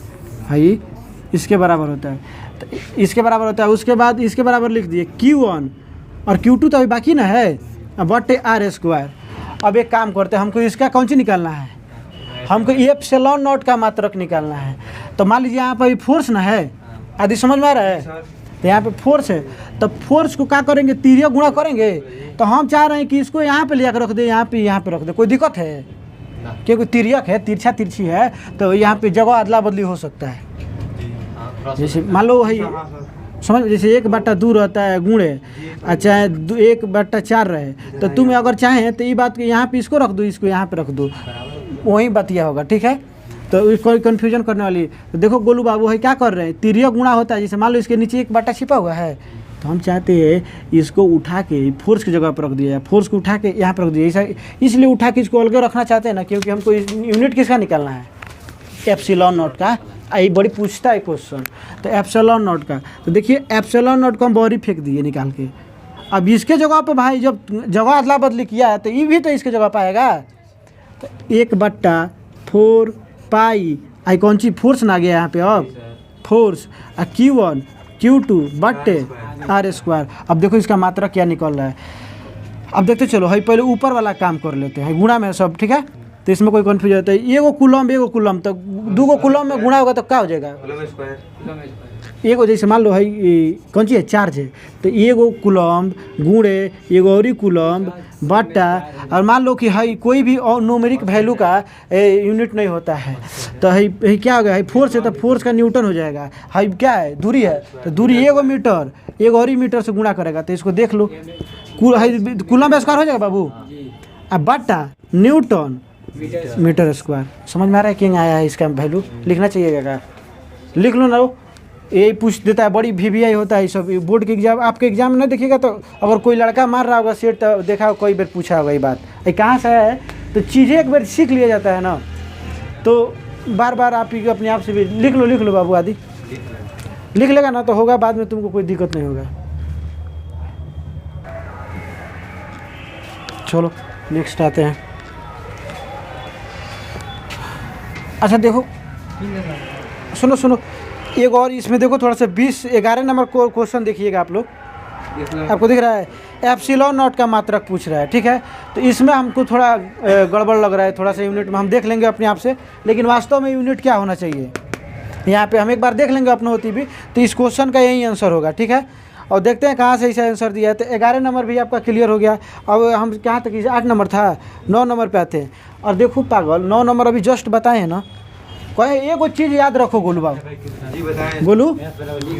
भाई इसके बराबर होता है। तो इसके बराबर होता है। उसके बाद इसके बराबर लिख दिए Q1 और Q2 तो अभी बाकी ना है, बट्टे आर स्क्वायर। अब एक काम करते हैं, हमको इसका कौन सी निकालना है? हमको एप्सिलॉन नॉट का मात्रक निकालना है। तो मान लीजिए यहाँ पर फोर्स ना है, आदि समझ में आ रहा है? तो यहाँ पे फोर्स है, तो फोर्स को क्या करेंगे? तिर्यक गुणा करेंगे। तो हम चाह रहे हैं कि इसको यहाँ पे ले कर रख दे, यहाँ पे रख दे। कोई दिक्कत है? क्योंकि तिर्यक है, तिरछा तिरछी है, तो यहाँ पे जगह अदला बदली हो सकता है। जैसे मान लो भाई समझ, जैसे 1/2 रहता है गुणे, अच्छा 1/4 रहे, तो तुम अगर चाहें तो ये बात कि यहाँ पे इसको रख दो, इसको यहाँ पे रख दो, वही बतिया होगा, ठीक है। तो कोई कन्फ्यूजन करने वाली। तो देखो गोलू बाबू है क्या कर रहे हैं? तिर्यक गुणा होता है। जैसे मान लो इसके नीचे 1 बट्टा छिपा हुआ है, तो हम चाहते हैं इसको उठा के फोर्स की जगह पर रख दिया, फोर्स को उठा के यहाँ पर रख दिया। ऐसा इसलिए उठा के इसको अलग रखना चाहते हैं ना, क्योंकि हमको यूनिट किसका निकालना है? एप्सिलॉन नॉट का। ये बड़ी पूछता है क्वेश्चन। तो एप्सिलॉन नॉट का, तो देखिए एप्सिलॉन नॉट को हम बाहर ही फेंक दिए निकाल के। अब इसके जगह पर भाई जब जगह अदला बदली किया है तो ये भी तो इसके जगह पर आएगा। तो 1/4 पाई आई कौन सी फोर्स ना गया यहाँ पे अब फोर्स Q1 Q2 बट्टे R²। अब देखो इसका मात्रा क्या निकल रहा है। अब देखते चलो है पहले ऊपर वाला काम कर लेते हैं, गुणा में सब ठीक है, तो इसमें कोई कन्फ्यूज होता है। एगो कुलम तो 2 कुलम में गुणा होगा तो क्या हो जाएगा, कूलम स्क्वायर। एगो जैसे मान लो है कौन सी है चार्ज है, तो एगो कुलम गुणे एगो और कुलम बट्टा, और मान लो कि है कोई भी और न्यूमेरिक वैल्यू का यूनिट नहीं होता है, तो है क्या हो गया है फोर्स है, तो फोर्स का न्यूटन हो जाएगा। है क्या है दूरी है, तो दूरी एगो मीटर एगो और मीटर से गुणा करेगा, तो इसको देख लो कुलम स्क्वायर हो जाएगा बाबू, अब बट्टा न्यूटन मीटर स्क्वायर। समझ में आ रहा है किंग आया है इसका वैल्यू, लिखना चाहिएगा क्या, लिख लो ना। यही पूछ देता है, बड़ी VVI होता है सब बोर्ड के एग्जाम, आपके एग्जाम में नहीं देखिएगा तो अगर कोई लड़का मार रहा होगा सेट तो देखा हो कई बार पूछा होगा ये बात, ये कहाँ से है, तो चीज़ें एक बार सीख लिया जाता है ना, तो बार बार आप ही अपने आप से भी लिख लो बाबू आदि, लिख लेगा ना तो होगा, बाद में तुमको कोई दिक्कत नहीं होगा। चलो नेक्स्ट आते हैं। अच्छा देखो सुनो एक और इसमें देखो थोड़ा सा 11 नंबर क्वेश्चन देखिएगा आप लोग, आपको दिख रहा है एप्सिलॉन नॉट का मात्रक पूछ रहा है, ठीक है। तो इसमें हमको थोड़ा गड़बड़ लग रहा है, थोड़ा सा यूनिट में हम देख लेंगे अपने आप से, लेकिन वास्तव में यूनिट क्या होना चाहिए यहाँ पे हम एक बार देख लेंगे अपने होती भी, तो इस क्वेश्चन का यही आंसर होगा, ठीक है। और देखते हैं कहाँ से इसे आंसर दिया है। तो 11 नंबर भी आपका क्लियर हो गया। अब हम कहाँ तक 8 नंबर था, 9 नंबर पे आते हैं। और देखो पागल 9 नंबर अभी जस्ट बताए हैं ना, कोई एक चीज़ याद रखो गोलू बाबू जी बताएं। गोलू,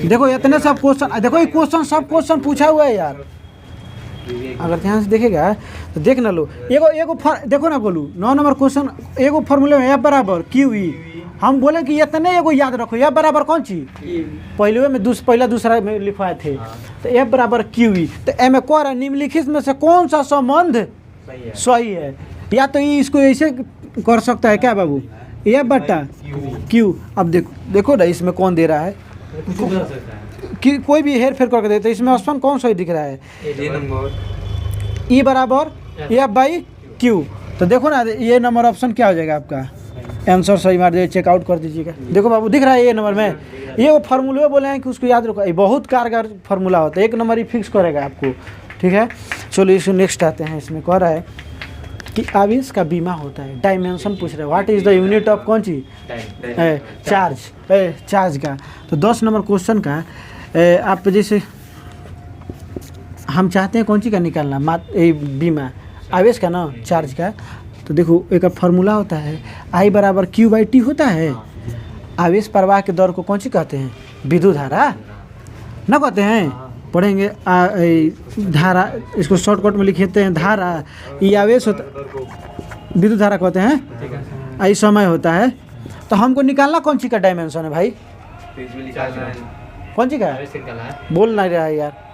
देखो इतने सब क्वेश्चन, देखो ये सब क्वेश्चन पूछा हुआ है यार, अगर ध्यान से देखेगा तो देख ना लो। देखो ना गोलू 9 नंबर क्वेश्चन एगो फॉर्मूले में F बराबर QE, हम बोले कि इतने एगो याद रखो, F बराबर कौन चीज पहले में पहला दूसरा में लिखवाए थे, तो F बराबर QE। तो एम में कह रहा है निम्नलिखित में से कौन सा संबंध सही है, या तो ये इसको ऐसे कर सकता है क्या बाबू, F बटा Q। अब देखो ना इसमें कौन दे रहा है कि कोई भी हेर फेर करके देते हैं, इसमें ऑप्शन कौन सही दिख रहा है, E बराबर F/Q। तो देखो ना ये नंबर ऑप्शन क्या हो जाएगा आपका, आंसर सही मार दीजिए, चेकआउट कर दीजिएगा। देखो बाबू दिख रहा है ये नंबर में, ये वो फार्मूले बोले हैं कि उसको याद रखो, ये बहुत कारगर फार्मूला होता है, 1 नंबर ही फिक्स करेगा आपको, ठीक है। चलो इस नेक्स्ट आते हैं। इसमें कह रहा है कि आवेश का बीमा होता है, डायमेंशन पूछ रहा है, what is the unit of कौन सी चार्ज का। तो 10 नंबर क्वेश्चन का आप जैसे हम चाहते हैं कौन सी का निकालना, बीमा आवेश का ना चार्ज का। तो देखो एक फार्मूला होता है I बराबर Q/T होता है। आवेश प्रवाह के दर को कौन सी कहते हैं, विद्युत धारा ना कहते हैं, पढ़ेंगे धारा, इसको शॉर्टकट में लिखते हैं धारा। ये आवेश होता विद्युत धारा कहते हैं, आई समय होता है। तो हमको निकालना कौन सी का डायमेंशन है भाई, कौन सी का बोल नहीं रहा है यार।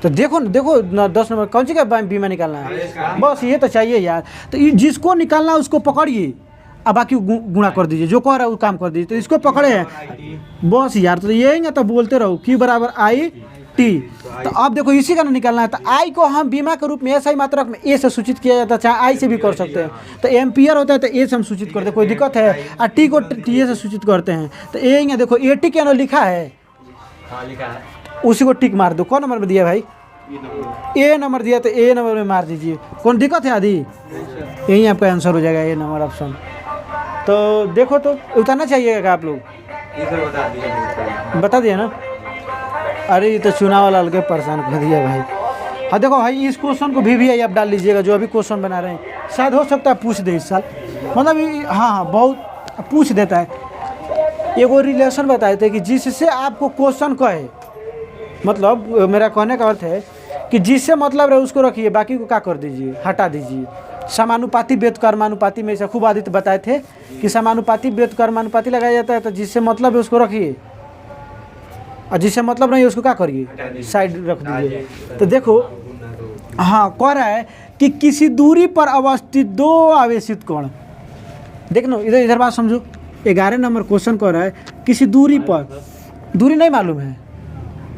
तो देखो 10 नंबर कौन सी का बीमा निकालना है, बस ये तो चाहिए यार। तो जिसको निकालना है उसको पकड़िए, अब बाकी गुणा कर दीजिए, जो कह रहा है वो काम कर दीजिए। तो इसको पकड़े हैं बस यार, तो ये ना तो बोलते रहो Q बराबर I/T। तो अब देखो इसी का ना निकालना है, तो I को हम बीमा के रूप में SI मात्रक में A से सूचित किया जाता है, चाहे I से भी कर सकते हैं। तो एम्पियर होता है तो A से हम सूचित करते हैं, कोई दिक्कत है। और T को TA से सूचित करते हैं। तो ये देखो AT क्या ना लिखा है, उसी को टिक मार दो। कौन नंबर में दिया भाई, A नंबर दिया, तो A नंबर में मार दीजिए। कौन दिक्कत है आदि, यही आपका आंसर हो जाएगा ये नंबर ऑप्शन। तो देखो तो उतारना चाहिएगा आप लोग, बता दिया ना। अरे ये तो चुनाव वाला अलग परेशान कर दिया भाई। हाँ देखो भाई इस क्वेश्चन को भी आप डाल लीजिएगा, जो अभी क्वेश्चन बना रहे हैं, शायद हो सकता है पूछ दे इस साल, मतलब हाँ बहुत पूछ देता है। एगो रिलेशन बताए थे कि जिससे आपको क्वेश्चन कहे, मतलब मेरा कहने का अर्थ है कि जिससे मतलब रहे उसको रखिए, बाकी को क्या कर दीजिए, हटा दीजिए। समानुपाती व्युत्क्रमानुपाती में से खूब आदित्य बताए थे कि समानुपाती व्युत्क्रमानुपाती लगाया जाता है, तो जिससे मतलब है उसको रखिए, और जिससे मतलब नहीं है उसको क्या करिए, साइड रख दीजिए। तो देखो हाँ कह रहा है कि किसी दूरी पर अवस्थित 2 आवेशित कण, देखो इधर बात समझो। 11 नंबर क्वेश्चन कह रहा है किसी दूरी पर, दूरी नहीं मालूम है,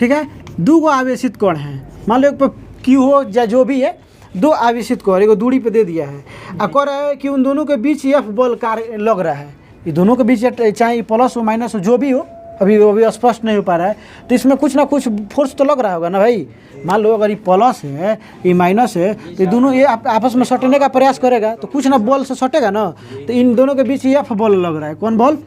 ठीक है, 2 आवेशित कण हैं, मान लो एक पर Q हो या जो भी है, दो आवेशित कोर एगो दूरी पे दे दिया है और कह रहा है कि उन दोनों के बीच एफ बल कार्य लग रहा है। ये दोनों के बीच चाहे प्लस हो माइनस हो जो भी हो, अभी स्पष्ट नहीं हो पा रहा है, तो इसमें कुछ ना कुछ फोर्स तो लग रहा होगा ना भाई। मान लो अगर ये प्लस है ये माइनस है तो ये दोनों ये आपस में सटने का प्रयास करेगा तो कुछ ना बॉल से सटेगा ना, तो इन दोनों के बीच एफ बॉल लग रहा है। कौन बॉल?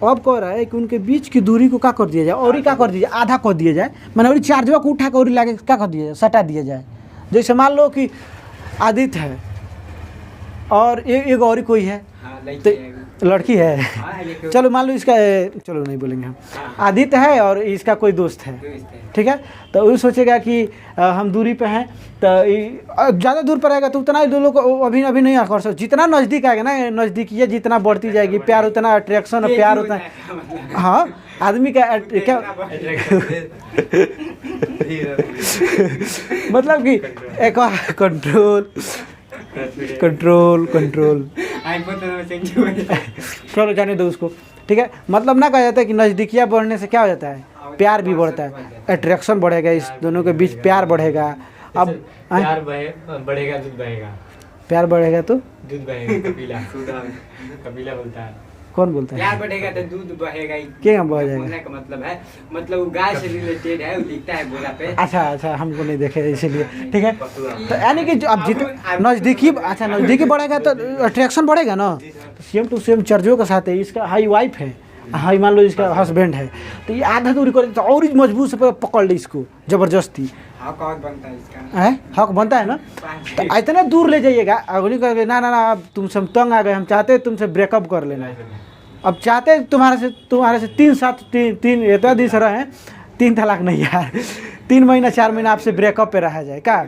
अब कह रहा है कि उनके बीच की दूरी को क्या कर दिया जाए, और ही क्या कर दिया जाए, आधा कर दिया जाए, मैंने और चार्जवा को उठा कर और लाके क्या कर दिया जाए, सटा दिया जाए। जैसे मान लो कि आदित्य है और एक और ही कोई है, तो लड़की है, चलो मान लो इसका, चलो नहीं बोलेंगे हम, आदित्य है और इसका कोई दोस्त है, ठीक है। तो वो सोचेगा कि हम दूरी पे हैं, तो ज़्यादा दूर पर आएगा तो उतना ही दो लोग अभी नहीं आकर्षण, जितना नज़दीक आएगा ना, नज़दीकियत जितना बढ़ती जाएगी, प्यार उतना अट्रैक्शन, प्यार उतना, हाँ आदमी का क्या मतलब कि एक कंट्रोल चलो जाने दो उसको, ठीक है। मतलब ना कहा जाता है कि नज़दीकियाँ बढ़ने से क्या हो जाता है, प्यार भी बढ़ता है, अट्रैक्शन बढ़ेगा, इस दोनों के बीच प्यार बढ़ेगा। अब प्यार बढ़ेगा, दूध बहेगा, प्यार बढ़ेगा तो दूध बहेगा, कपिला बोलता है। कौन बोलता है? प्यार बढ़ेगा तो दूध बहेगा। क्या बह जाएगा? बोलने का मतलब है, मतलब वो गाय से रिलेटेड है, वो लिखता है बोला पे। अच्छा हमको नहीं देखे इसलिए, ठीक है। तो यानी कि अब नज़दीकी, अच्छा नज़दीकी बढ़ेगा तो अट्रैक्शन बढ़ेगा ना, तो सेम टू सेम चर्जों के साथ है। इसका हाई वाइफ है, हाई मान लो इसका हस्बैंड है, तो ये आधा दूरी कर तो और ही मजबूत से पकड़ ली इसको जबरदस्ती, हक बनता है इसका, है हक बनता है ना। तो इतने दूर ले जाइएगा, अगली कहेंगे ना अब तुमसे हम तंग आ गए, हम चाहते तुमसे ब्रेकअप कर लेना है। अब चाहते तुम्हारे से 3 इतना दिन से रहे, 3 तलाक नहीं यार, 3 महीना 4 महीना आपसे ब्रेकअप पे रहा जाए क्या,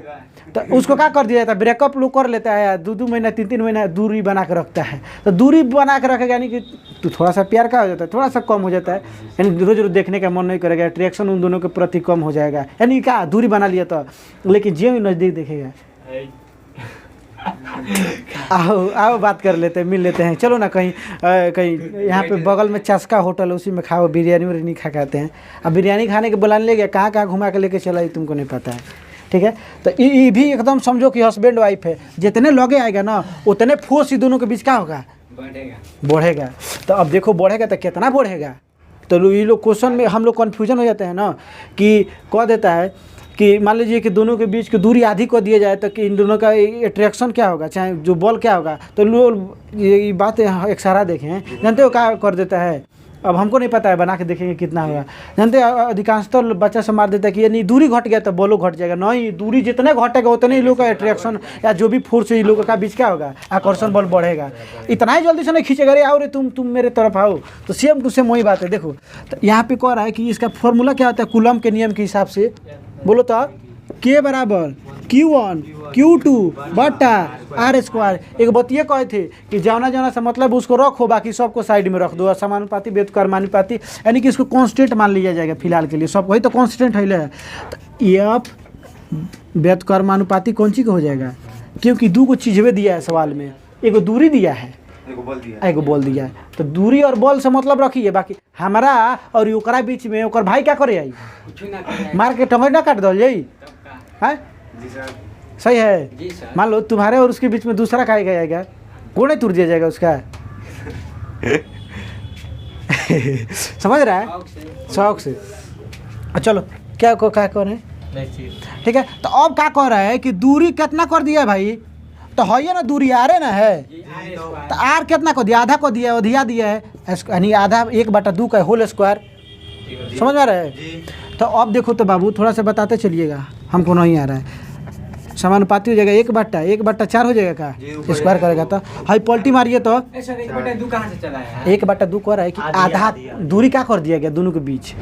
तो उसको क्या कर दिया जाता है, ब्रेकअप लोग कर लेता है, 2 महीना 3 महीना दूरी बना के रखता है। तो दूरी बना के रखेगा यानी कि तो थोड़ा सा प्यार का हो जाता है, थोड़ा सा कम हो जाता है, यानी रोज देखने का मन नहीं करेगा, अट्रैक्शन उन दोनों के प्रति कम हो जाएगा, यानी क्या दूरी बना लिया तो। लेकिन जो नज़दीक देखेगा, आओ बात कर लेते हैं, मिल लेते हैं, चलो ना कहीं यहाँ पे बगल में चस्का होटल है, उसी में खाओ, बिरयानी उरियानी खा खाते हैं। अब बिरयानी खाने के बुलाने ले गया, कहाँ घुमा के लेके चला, तुमको नहीं पता है, ठीक है। तो ये भी एकदम समझो कि हस्बैंड वाइफ है, जितने लगे आएगा ना उतने फोर्स ही दोनों के बीच क्या होगा, बढ़ेगा। तो अब देखो बढ़ेगा तो कितना बढ़ेगा, तो ये लोग क्वेश्चन में हम लोग कन्फ्यूजन हो जाते हैं ना, कि कह देता है कि मान लीजिए कि दोनों के बीच की दूरी आधी को दिया जाए तो कि इन दोनों का अट्रैक्शन क्या होगा, चाहे जो बॉल क्या होगा। तो लोग ये बात एक सारा देखें, जानते हो क्या कर देता है, अब हमको नहीं पता है, बना के देखेंगे कितना होगा। जानते अधिकांशतः तो बच्चा से मार देता है कि ये नहीं दूरी घट गया तो बॉलो घट जाएगा, नहीं दूरी जितने घटेगा उतने ही लोग का अट्रैक्शन या जो भी फोर्स है लोगों का बीच क्या होगा, आकर्षण बल बढ़ेगा। इतना ही जल्दी से नहीं खींचेगा, अरे आओ रे तुम मेरे तरफ आओ, तो सेम टू सेम वही बात है। देखो तो यहाँ पे कह रहा है कि इसका फॉर्मूला क्या होता है, कूलम के नियम के हिसाब से बोलो तो K बराबर Q1 Q2 बटा R²। एक बतिये कहे थे कि जाना से मतलब उसको रखो, बाकी सबको साइड में रख दो, समानुपाती व्युत्क्रमानुपाती, यानी कि इसको कांस्टेंट मान लिया जाएगा फिलहाल के लिए, सब वही तो कांस्टेंट है। तो एफ व्युत्क्रमानुपाती कौन सी का हो जाएगा, क्योंकि 2 चीज़ें दिया है सवाल में, एगो दूरी दिया है, एगो बॉल दिया है। तो दूरी और बॉल से मतलब रखिए, बाकी हमारा और ओकरा बीच में ओकर भाई क्या करे आई, मार के टंगड़ ना काट दो यही है, सही है। मान लो तुम्हारे और उसके बीच में दूसरा का जाएगा, कोने तुर दिया जाएगा उसका समझ रहा है, शौक से। चलो क्या कह रहे हैं, ठीक है। तो अब क्या कह रहा है कि दूरी कितना कर दिया भाई, तो है ना दूरी आर ना है, तो आर कितना को दिया, आधा को दिया, अधिया दिया है, यानी आधा 1/2 का होल स्क्वायर, समझ में आ रहा है। तो अब देखो तो बाबू थोड़ा सा बताते चलिएगा, हमको नहीं आ रहा है, समानुपाती हो जाएगा 1/4 हो जाएगा का स्क्वायर करेगा, तो हाई पलटी मारिए तो 1/2 कहाँ से चला है, 1/2 कह रहा है कि आधा दूरी क्या कर दिया गया दोनों के बीच,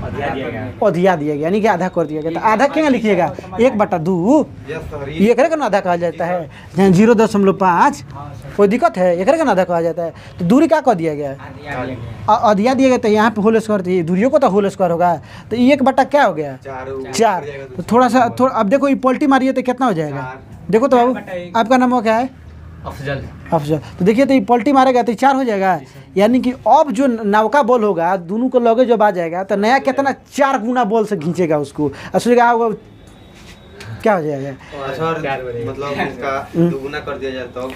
अधिया दिया गया, यानी कि आधा कर दिया गया। तो आधा क्या लिखिएगा 1/2, ये करे का आधा कहा जाता है, जहाँ 0.5 कोई दिक्कत है, एक का आधा कहा जाता है। तो दूरी क्या कह दिया गया, अधिया दिया गया, तो यहाँ पे होल स्क्वायर थी, दूरियों को तो होल स्क्वायर होगा, तो 1/4 क्या हो गया 4। तो थोड़ा अब देखो ये पलटी मारिए तो कितना हो जाएगा, देखो तो बाबू आपका नाम क्या है, अफजल। तो देखिए तो ये पलटी मारेगा तो 4 हो जाएगा, यानी कि अब जो नवका बॉल होगा दोनों को लगे जब आ जाएगा तो नया कितना 4 गुना बॉल से खींचेगा उसको, और सोचेगा क्या हो जाएगा? अच्छा, और मतलब इसका दुगुना कर दिया जाए तो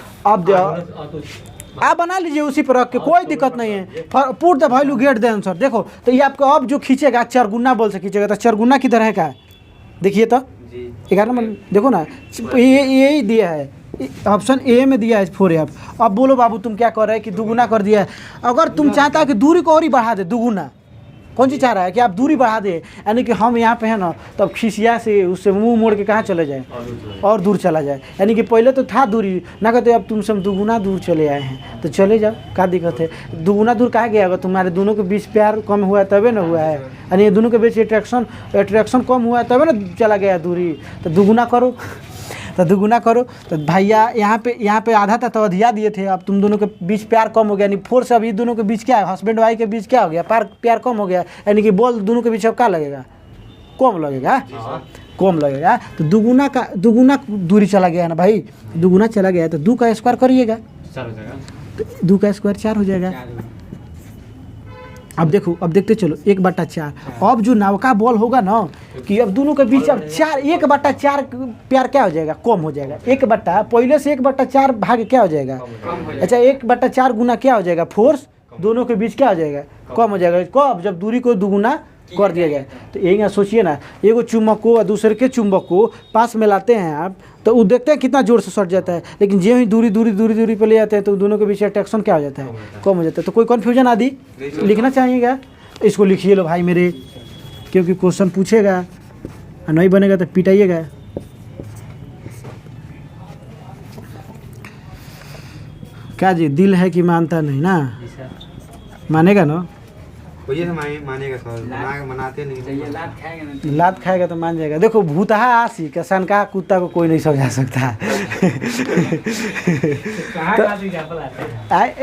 आप बना लीजिए उसी पर रख के, कोई दिक्कत नहीं है। Put the value get the answer. देखो तो ये आपको अब जो खींचेगा चरगुना बोल से खींचेगा, तो चरगुना किधर है का? देखिए तो 11 नंबर देखो ना, ये यही दिया है, ऑप्शन ए में दिया है 4F। अब बोलो बाबू तुम क्या कर रहे हैं कि दुगुना कर दिया है। अगर तुम चाहता है कि दूरी को और ही बढ़ा दे, दुगुना कौन सी चाह रहा है कि आप दूरी बढ़ा दे, यानी कि हम यहाँ पे हैं ना, तो अब खिसिया से उससे मुंह मोड़ के कहाँ चले जाए और दूर चला जाए। यानी कि पहले तो था दूरी ना, कहते अब तुमसे हम दुगुना दूर चले आए हैं, तो चले जाओ, क्या दिक्कत है? दुगुना दूर कहाँ गया? अगर तुम्हारे दोनों के बीच प्यार कम हुआ है तबे ना हुआ है, यानी दोनों के बीच अट्रैक्शन कम हुआ है तबे ना चला गया दूरी। तो दुगुना करो, तो दुगुना करो। तो भैया यहाँ पे आधा था तो अधिया दिए थे, अब तुम दोनों के बीच प्यार कम हो गया, यानी 4 से अब ये दोनों के बीच क्या है, हस्बैंड वाइफ के बीच क्या हो गया, प्यार कम हो गया, यानी कि बॉल दोनों के बीच अब क्या लगेगा? कम लगेगा, कम लगेगा। तो दुगुना दूरी चला गया ना भाई, दुगुना चला गया तो 2 का स्क्वायर करिएगा, तो 2 का स्क्वायर 4 हो जाएगा। अब देखो, अब देखते चलो 1/4। अब जो नवका बॉल होगा ना, कि अब दोनों के बीच अब 1/4 प्यार क्या हो जाएगा? कम हो जाएगा। पहले से 1/4 भाग क्या हो जाएगा? अच्छा 1/4 गुना क्या हो जाएगा? फोर्स दोनों के बीच क्या हो जाएगा? कम हो जाएगा। कब? जब दूरी को दुगुना कर दिया जाए। तो यही सोचिए ना, एगो चुम्बक को और दूसरे के चुम्बक को पास में लाते हैं आप, तो वो देखते हैं कितना जोर से सट जाता है, लेकिन जो ही दूरी पे ले जाते हैं तो दोनों के बीच अट्रैक्शन क्या हो जाता है? कम हो जाता है। तो कोई कन्फ्यूजन आदि लिखना चाहिएगा, इसको लिखिए लो भाई मेरे, क्योंकि क्वेश्चन पूछेगा और नहीं बनेगा तो पिटाइएगा। क्या जी, दिल है कि मानता नहीं ना? मानेगा ना? कोई मानेगा सर, मनाते नहीं। लात खाएगा तो मान जाएगा। देखो भूतहा आसी का सनका कुत्ता को कोई नहीं समझा सकता।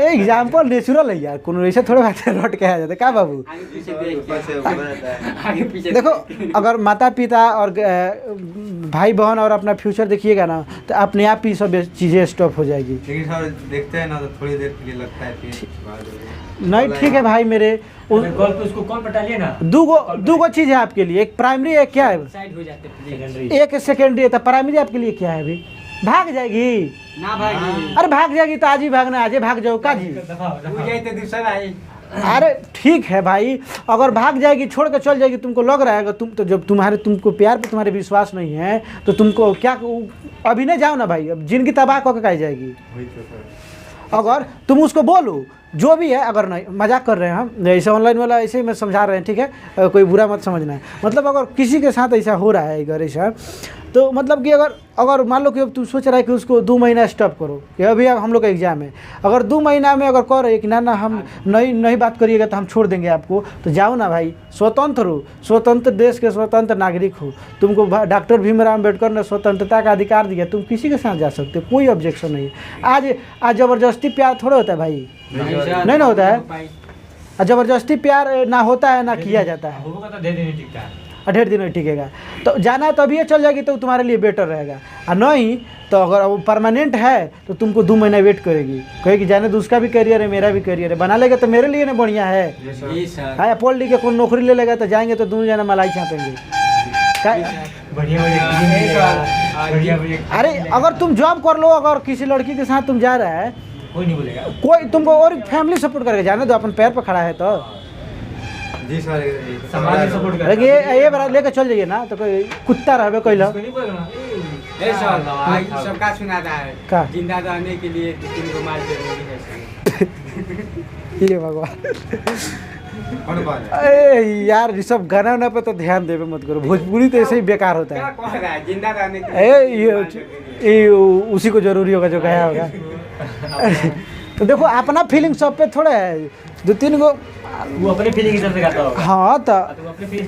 एग्जाम्पल नेचुरल है यार, कोनो ऐसे थोड़े बात रट के आ जाता है का बाबू? देखो अगर माता पिता और भाई बहन और अपना फ्यूचर देखिएगा ना, तो अपने आप ही सब चीज़ें स्टॉप हो जाएगी। लेकिन सर देखते हैं ना तो थोड़ी देर के लिए लगता है नहीं ठीक है भाई मेरे, उसको कॉल पटालिए ना। दो चीज़ है आपके लिए, एक प्राइमरी एक क्या है, साइड हो जाते, एक सेकेंडरी है। तो प्राइमरी आपके लिए क्या है? अभी भाग जाएगी ना भागी। अरे भाग जाएगी तो आज ही भागना, आज ही भाग जाओ का जी। अरे ठीक है भाई, अगर भाग जाएगी छोड़ कर चल जाएगी, तुमको लग रहा है तुम तो, जब तुमको प्यार पे तुम्हारे विश्वास नहीं है तो तुमको क्या, अभी नहीं जाओ ना भाई, अब जिंदगी तबाह होकर कहीं जाएगी। अगर तुम उसको बोलो जो भी है, अगर नहीं मजाक कर रहे हैं हम, ऐसे ऑनलाइन वाला ऐसे ही मैं समझा रहे हैं, ठीक है, कोई बुरा मत समझना है। मतलब अगर किसी के साथ ऐसा हो रहा है अगर ऐसा, तो मतलब कि अगर मान लो कि अब तुम सोच रहा है कि उसको 2 महीना स्टॉप करो, कि अभी अब हम लोग का एग्ज़ाम है, अगर 2 महीना में अगर कह रहे कि ना हम नहीं बात करिएगा तो हम छोड़ देंगे आपको, तो जाओ ना भाई, स्वतंत्र हो, स्वतंत्र देश के स्वतंत्र नागरिक हो। तुमको डॉक्टर भीमराव अम्बेडकर ने स्वतंत्रता का अधिकार दिया, तुम किसी के साथ जा सकते हो, कोई ऑब्जेक्शन नहीं है। आज ज़बरदस्ती प्यार थोड़ा होता है भाई, नहीं ना होता है। ज़बरदस्ती प्यार ना होता है ना किया जाता है, 1.5 दिन में टिकेगा। तो जाना है तो अभी चल जाएगी तो तुम्हारे लिए बेटर रहेगा, और नहीं तो अगर वो परमानेंट है तो तुमको 2 महीना वेट करेगी, कहेगी जाने तो उसका भी करियर है मेरा भी करियर है, बना लेगा तो मेरे लिए ना बढ़िया है। हाँ पढ़ लिख के कोई नौकरी ले लेगा तो जाएंगे तो दोनों जना मलाई छापेंगे। अरे अगर तुम जॉब कर लो, अगर किसी लड़की के साथ तुम जा रहा है, कोई नहीं बोलेगा, कोई तुमको और फैमिली सपोर्ट करके जाने दो, अपन पैर पर खड़ा है तो जी सर, समाज सपोर्ट कर। ये बार लेकर चल जाइए ना, तो कोई कुत्ता रहे कोई लो सबका सुनाता है का जिंदा रहने के लिए 3 को मार जरूरी है। ये भगवान, अरे यार सब गाना पे तो ध्यान देवे मत करो, भोजपुरी तो ऐसे ही बेकार होता है। जिंदा रहने के ये उसी को जरूरी होगा जो गया होगा। तो देखो अपना फीलिंग सब पे थोड़ा है, 2-3 को वो अपने फीलिंग हिसाब से गाता होगा। हाँ तो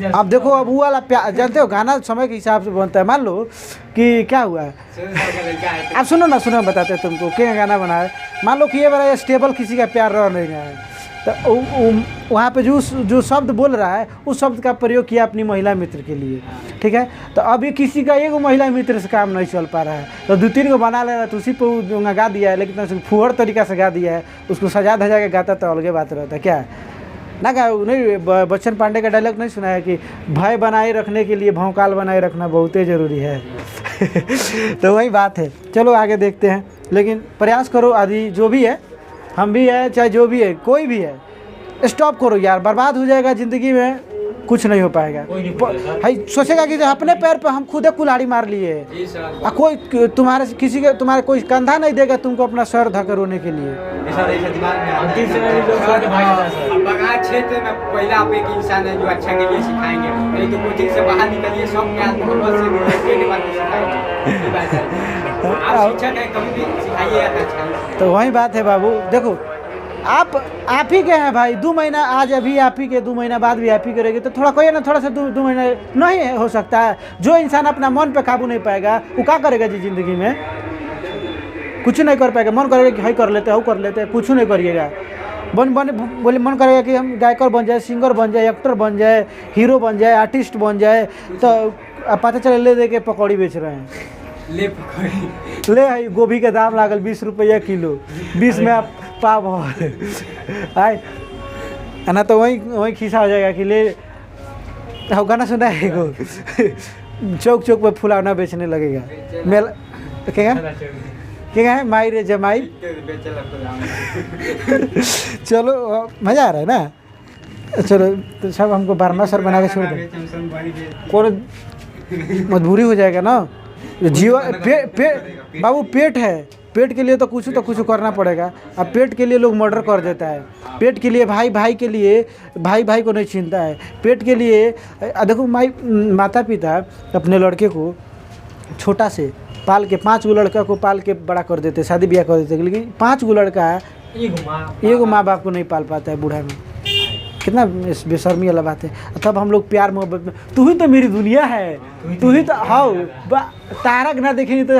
अब देखो, अब वो वाला प्यार जानते हो, गाना समय के हिसाब से बनता है। मान लो कि क्या हुआ है, आप सुनो ना बताते हैं तुमको क्या गाना बना है। मान लो कि ये बड़ा स्टेबल किसी का प्यार रह नहीं रहा है, तो वहाँ पे जो शब्द बोल रहा है उस शब्द का प्रयोग किया अपनी महिला मित्र के लिए, ठीक है। तो अभी किसी का एगो महिला मित्र से काम नहीं चल पा रहा है, तो 2-3 को बना ले रहा है, तो उसी पर गा दिया है, लेकिन फुहड़ तरीका से गा दिया है, उसको सजा धजा के गाता तो अलगे बात रहता है। क्या ना गा नहीं, बच्चन पांडे का डायलॉग नहीं सुना है कि भय बनाए रखने के लिए भौकाल बनाए रखना बहुत ही ज़रूरी है। तो वही बात है, चलो आगे देखते हैं। लेकिन प्रयास करो आदि, जो भी है, हम भी है चाहे जो भी है, कोई भी है, स्टॉप करो यार, बर्बाद हो जाएगा ज़िंदगी में, कुछ नहीं हो पाएगा। भाई सोचेगा कि अपने पैर पे हम खुद कुल्हाड़ी मार लिए, कोई तुम्हारे कोई कंधा नहीं देगा तुमको अपना सर धक्का रोने के लिए। बगान क्षेत्र में पहला आप एक इंसान है जो अच्छा के लिए सिखाएंगे, नहीं तो कोचिंग से बाहर निकलिए, सब में आप मोहब्बत से पेट बात सिखाएंगे। आप शिक्षक है, कभी भी सिखाइएगा। तो वही बात है बाबू, देखो आप ही के हैं भाई, 2 महीना आज अभी आप ही के, 2 महीना बाद भी आप ही करेंगे, तो थोड़ा कोई ना, थोड़ा सा 2 महीना नहीं हो सकता है। जो इंसान अपना मन पे काबू नहीं पाएगा वो क्या करेगा जी ज़िंदगी में, कुछ नहीं कर पाएगा। मन करेगा कि हाई कर लेते हैं, वो कर लेते हैं, कुछ नहीं करिएगा। बोले मन करेगा कि हम गायकर बन जाए, सिंगर बन जाए, एक्टर बन जाए, हीरो बन जाए, आर्टिस्ट बन जाए, तो पता चले ले दे के पकौड़ी बेच रहे हैं। ले है गोभी के दाम लागल 20 रुपया किलो, 20 में आप पाव आए ना, तो वही खिस्सा हो जाएगा कि ले गाना सुना है को चौक चौक पे फुलावना बेचने लगेगा। मेला क्या है माई रे जमाई। चलो मज़ा आ रहा है ना। चलो तो सब हमको बर्मा सर बना के छोड़ दे, कौन मजबूरी हो जाएगा ना। जीवन बाबू पेट है, पेट के लिए तो कुछ करना पड़ेगा। अब पेट के लिए लोग मर्डर कर देता है, पेट के लिए भाई के लिए भाई को नहीं छीनता है, पेट के लिए। देखो माता पिता अपने लड़के को छोटा से पाल के 5 गो लड़का को पाल के बड़ा कर देते, शादी ब्याह कर देते, लेकिन 5 गो लड़का एगो माँ बाप को नहीं पाल पाता है बूढ़ा में। कितना बेशर्मी वाला बात है। तब हम लोग प्यार मोहब्बत में, तू ही तो मेरी दुनिया है, तू ही तो हाँ, तारक ना देखेंगे तो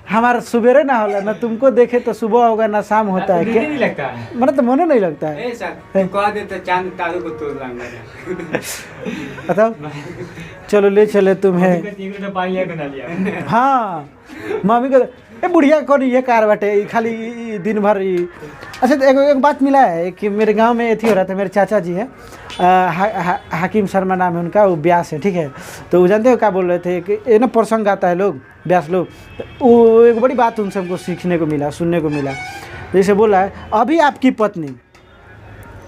हमारा सुबेरे ना होला, ना तुमको देखे तो सुबह होगा ना शाम होता है। क्या नहीं लगता है, मतलब तो मन नहीं लगता है। कह देते चांद तारों को तोड़ लाऊंगा। बताओ, चलो ले चले तुम्हें। हाँ मम्मी को बुढ़िया कौन ये कार बाटे खाली दिन भर। अच्छा तो एक बात मिला है कि मेरे गांव में एथी हो रहा था, मेरे चाचा जी हैं, हाकिम शर्मा नाम है उनका, वो ब्यास है, ठीक है। तो वो जानते हो क्या बोल रहे थे कि ये ना प्रसंग गाता है लोग, ब्यास लोग, वो एक बड़ी बात उनसे हमको सीखने को मिला, सुनने को मिला। जैसे बोला है, अभी आपकी पत्नी,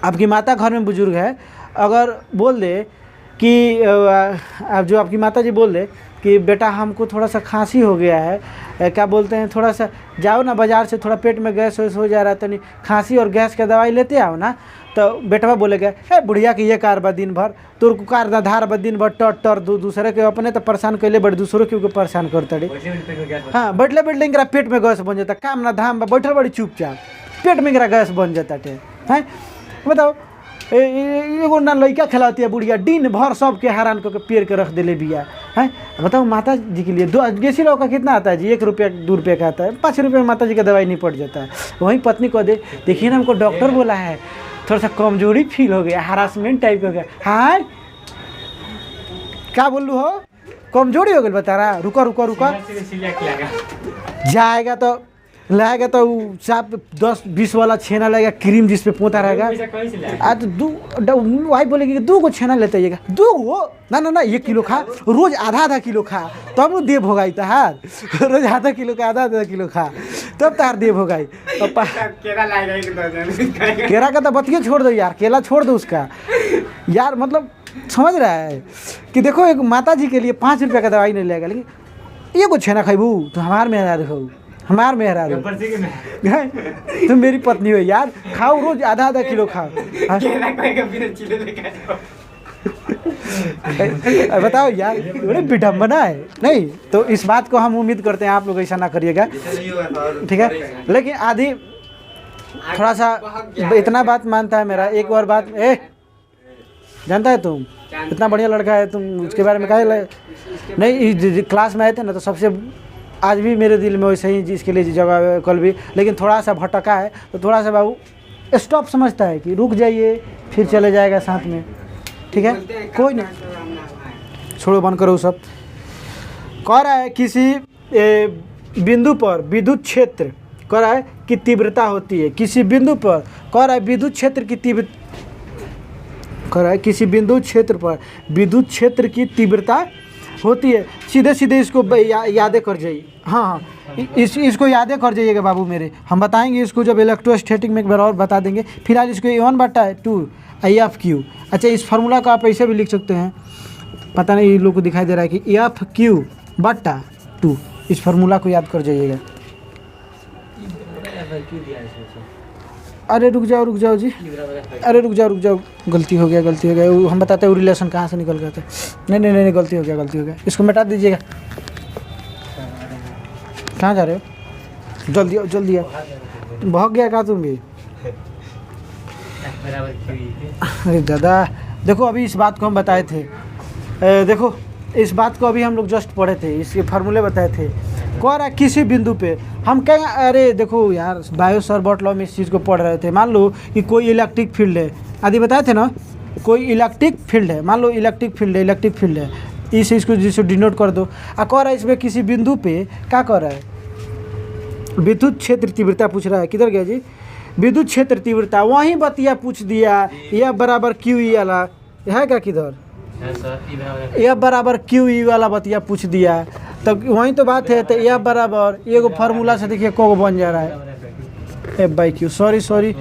आपकी माता घर में बुजुर्ग है, अगर बोल दे कि आप जो आपकी माता जी बोल दे कि बेटा हमको थोड़ा सा खांसी हो गया है, क्या बोलते हैं, थोड़ा सा जाओ ना बाज़ार से, थोड़ा पेट में गैस वैस हो जा रहा है, तो नहीं खांसी और गैस का दवाई लेते आओ ना। तो बेटवा बोलेगा, है बुढ़िया की ये कार बा दिन भर, तोर को कार धार बा दिन भर टर दूसरे के अपने तो परेशान कैले बड़े, दूसरों के परेशान करता रे। हाँ बैठले इंगरा पेट में गैस बन जाता, काम ना धाम बैठल बड़ी चुपचाप, पेट में इंगरा गैस बन जाता टे। हैं बताओ, एगो ना लड़का खिलाती है बुढ़िया, दिन भर सबके हैरान करके पेड़ के रख दिले बिया। हैं बताओ, माता जी के लिए देसी लौका कितना आता है जी, 1 रुपया 2 रुपये का आता है, 5 रुपये में माता जी का दवाई नहीं पड़ जाता है। वहीं पत्नी को दे, देखिए ना हमको डॉक्टर बोला है, थोड़ा सा कमजोरी फील हो गया, हरासमेंट टाइप हो गया। हाँ क्या बोलूँ हो, कमजोरी हो गई बता रहा, रुका जाएगा तो लाएगा तो साफ 10-20 वाला छेना लगेगा, क्रीम जिस पे पोता रहेगा। आज वाइफ बोलेगी कि 2 गो छेना लेते आइएगा, 2 गो ना 1 किलो खा, रोज आधा किलो खा, तब वो देव होगाई तहार, रोज आधा किलो का आधा किलो खा, तब तार देव होगाई। केला का तो बतिया छोड़ दो यार, केला छोड़ दो उसका यार, मतलब समझ रहा है कि देखो एक माता जी के लिए 5 रुपये का दवाई नहीं लेगा, लेकिन 1 गो छेना खाइबू तो हमार मेहरारू हो, हमार मेहरारू तुम मेरी पत्नी हो यार, खाओ रोज आधा किलो खाओ। बताओ यार, बड़े विडम्बना है। नहीं तो इस बात को हम उम्मीद करते हैं आप लोग ऐसा ना करिएगा, ठीक है। लेकिन आधी थोड़ा सा इतना बात मानता है मेरा, एक और बात, जानता है तुम इतना बढ़िया लड़का है, तुम उसके बारे में कहा नहीं, क्लास में आए थे ना तो सबसे आज भी मेरे दिल में वैसे ही जिसके लिए जगह कल भी, लेकिन थोड़ा सा भटका है तो थोड़ा सा बाबू स्टॉप समझता है कि रुक जाइए फिर चले जाएगा साथ में, ठीक है। कोई नहीं, छोड़ो बंद करो सब। कह रहा है किसी बिंदु पर विद्युत क्षेत्र, कह रहा है कि तीव्रता होती है किसी बिंदु पर, कह रहा है विद्युत क्षेत्र की तीव्रता, कह रहा है किसी बिंदु क्षेत्र पर विद्युत क्षेत्र की तीव्रता होती है। सीधे सीधे इसको यादें कर जाइए। हाँ हाँ, इसको यादें कर जाइएगा बाबू मेरे। हम बताएंगे इसको जब इलेक्ट्रोस्टैटिक में एक बार और बता देंगे। फिलहाल इसको A1/2 IF/Q। अच्छा, इस फार्मूला को आप ऐसे भी लिख सकते हैं, पता नहीं लोग को दिखाई दे रहा है कि AF/Q/2। इस फार्मूला को याद कर जाइएगा। अरे रुक जाओ जी, अरे रुक जाओ, गलती हो गया। हम बताते हैं वो रिलेशन कहाँ से निकल गया था। नहीं, गलती हो गया। इसको मिटा दीजिएगा। कहाँ जा रहे हो? जल्दी आओ। भाग गया कहाँ तुम भी? अरे दादा देखो, अभी इस बात को हम बताए थे। देखो इस बात को अभी हम लोग जस्ट पढ़े थे, इसके फार्मूले बताए थे। कह रहा है किसी बिंदु पे हम कहें, अरे देखो यार, बायो-सावर्ट लॉ में इस चीज़ को पढ़ रहे थे। मान लो कि कोई इलेक्ट्रिक फील्ड है, आदि बताए थे ना, कोई इलेक्ट्रिक फील्ड है, मान लो इलेक्ट्रिक फील्ड है, इस चीज़ को जिसको डिनोट कर दो। कह रहा है इसमें किसी बिंदु पे क्या कर रहा है, विद्युत क्षेत्र तीव्रता पूछ रहा है। किधर गया जी? विद्युत क्षेत्र तीव्रता, वहीं बतिया पूछ दिया। यह बराबर QE वाला है क्या? किधर यह बराबर QE वाला बतिया पूछ दिया, तब वहीं तो बात है। तो यह बराबर एगो फार्मूला से देखिए को बन जा रहा है, F/Q। सॉरी,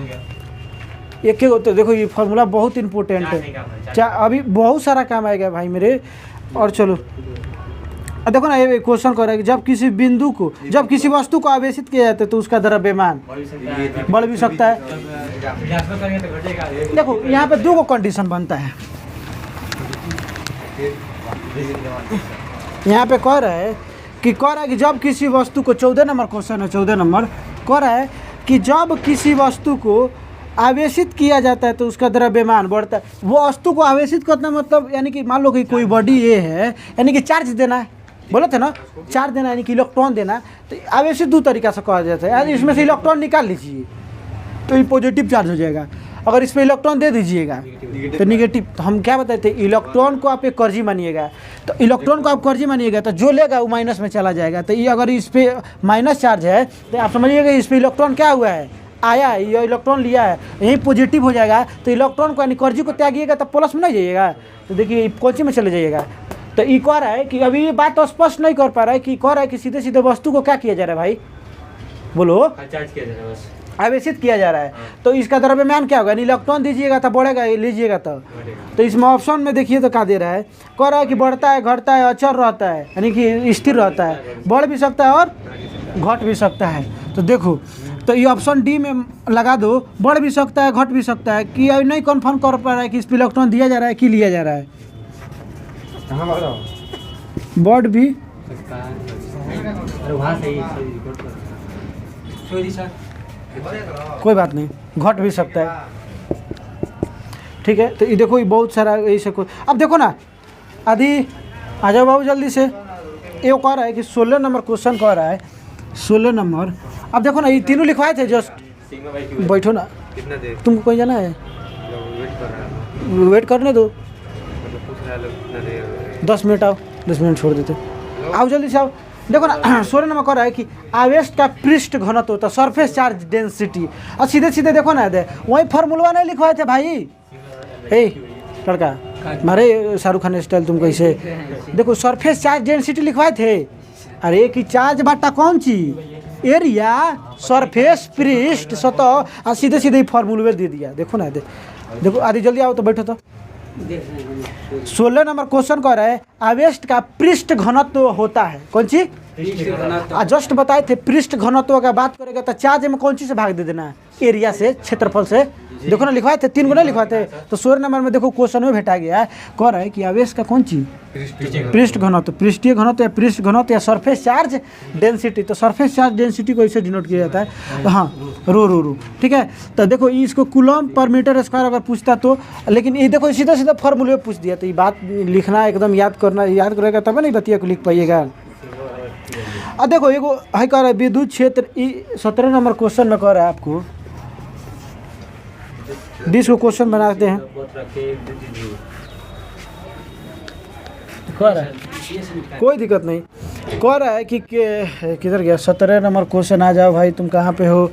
एक तो देखो ये फार्मूला बहुत इंपॉर्टेंट है। अभी बहुत सारा काम आएगा भाई मेरे। और चलो देखो ना, ये क्वेश्चन कर रहा है कि जब किसी वस्तु को आवेशित किया जाता है तो उसका द्रव्यमान बढ़ भी सकता है। देखो यहाँ पे दो कंडीशन बनता है। यहाँ पे कह रहा है कि जब किसी वस्तु को 14 नंबर क्वेश्चन है, 14 नंबर कह रहा है कि जब किसी वस्तु को आवेशित किया जाता है तो उसका द्रव्यमान बढ़ता है। वो वस्तु को आवेशित करना मतलब यानी कि मान लो कि कोई बॉडी ये है, यानी कि चार्ज देना है, बोले थे ना, चार्ज देना यानी कि इलेक्ट्रॉन देना। तो आवेशित दो तरीका से कहा जाता है। यार इसमें से इलेक्ट्रॉन निकाल लीजिए तो ये पॉजिटिव चार्ज हो जाएगा, अगर इस पर इलेक्ट्रॉन दे दीजिएगा तो निगेटिव। तो हम क्या बताते हैं, इलेक्ट्रॉन को आप एक कर्जी मानिएगा, तो इलेक्ट्रॉन को आप कर्जी मानिएगा तो जो लेगा वो माइनस में चला जाएगा। तो ये अगर इस पर माइनस चार्ज है तो आप समझिएगा इस पर इलेक्ट्रॉन क्या हुआ है, आया है, ये इलेक्ट्रॉन लिया है, यही पॉजिटिव हो जाएगा। तो इलेक्ट्रॉन को यानी कर्जी को त्यागिएगा तो प्लस में नहीं जाइएगा, तो देखिए कौन में चले जाइएगा। तो ये कह रहा है कि अभी ये बात तो स्पष्ट नहीं कर पा रहा है कि कह रहा है कि सीधे सीधे वस्तु को क्या किया जा रहा है भाई, बोलो, चार्ज किया जा रहा है, बस आवेशित किया जा रहा है। तो इसका द्रव्यमान क्या होगा, इलेक्ट्रॉन दीजिएगा तो बढ़ेगा, लीजिएगा तो इसमें ऑप्शन में देखिए तो क्या दे रहा है, कह रहा है कि बढ़ता है, घटता है, अचर रहता है, यानी कि स्थिर रहता है, बढ़ भी सकता है और घट भी सकता है। तो देखो, तो ये ऑप्शन डी में लगा दो, बढ़ भी सकता है, घट भी सकता है। कि अभी नहीं कन्फर्म कर पा रहा है कि इस पर इलेक्ट्रॉन दिया जा रहा है कि लिया जा रहा है। बढ़ भी कोई बात नहीं, घट भी सकता है, ठीक है। तो ये देखो, ये बहुत सारा ऐसे कोई, अब देखो ना, आदि आ जाओ बाबू जल्दी से। ये कह रहा है कि 16 नंबर क्वेश्चन कह रहा है, 16 नंबर। अब देखो ना, ये तीनों लिखवाए थे, जस्ट बैठो ना, कितना देर तुमको कहीं जाना है, वेट कर रहा है, वेट करने दो, मतलब पूछ रहा है लोग कितना देर। 10 मिनट आओ, 10 मिनट छोड़ देते, आओ जल्दी से आओ। देखो ना 16 नंबर कह रहा है कि आवेश का पृष्ठ घनत्व होता है, सरफेस चार्ज डेंसिटी। और सीधे सीधे देखो ना, दे वही फार्मूला नहीं लिखवाए थे भाई। हे लड़का, मारे शाहरुख खान स्टाइल तुम कैसे, देखो सरफेस चार्ज डेंसिटी लिखवाए थे। अरे कि चार्ज बाटा कौन चीज, एरिया, सरफेस, पृष्ठ, सतह, और सीधे सीधे फार्मूले दे दिया। देखो ना, देखो आदि जल्दी आओ तो बैठो। तो 16 नंबर क्वेश्चन कह रहा है आवेश का पृष्ठ घनत्व होता है, कौन सी, जस्ट बताए थे पृष्ठ घनत्व का बात करेगा तो चार्ज में कौन सी से भाग दे देना है, एरिया से, क्षेत्रफल से। देखो ना लिखवाए थे, 3 गुना लिखवाए थे। तो 16 नंबर में देखो क्वेश्चन में भेटा गया है, कह रहा है कि आवेश का कौन चीज, पृष्ठ घनत्व, पृष्ठीय घनत्व या पृष्ठ घनत्व या सरफेस चार्ज डेंसिटी। तो सरफेस चार्ज डेंसिटी को ऐसे डिनोट किया जाता है। तो हाँ, रो, ठीक है। तो देखो इसको कूलम पर मीटर स्क्वायर अगर पूछता तो, लेकिन ये देखो सीधा सीधा फॉर्मूले में पूछ दिया। तो ये बात लिखना एकदम याद करेगा तब नहीं बतिया को लिख पाइएगा। अब देखो एगो है कह रहा है विद्युत क्षेत्र, 17 नंबर क्वेश्चन में कह रहा है आपको 20 को क्वेश्चन बनाते हैं। कह रहा है कोई दिक्कत नहीं, कह रहा है कि किधर गया 17 नंबर क्वेश्चन, आ जाओ भाई, तुम कहाँ पे हो।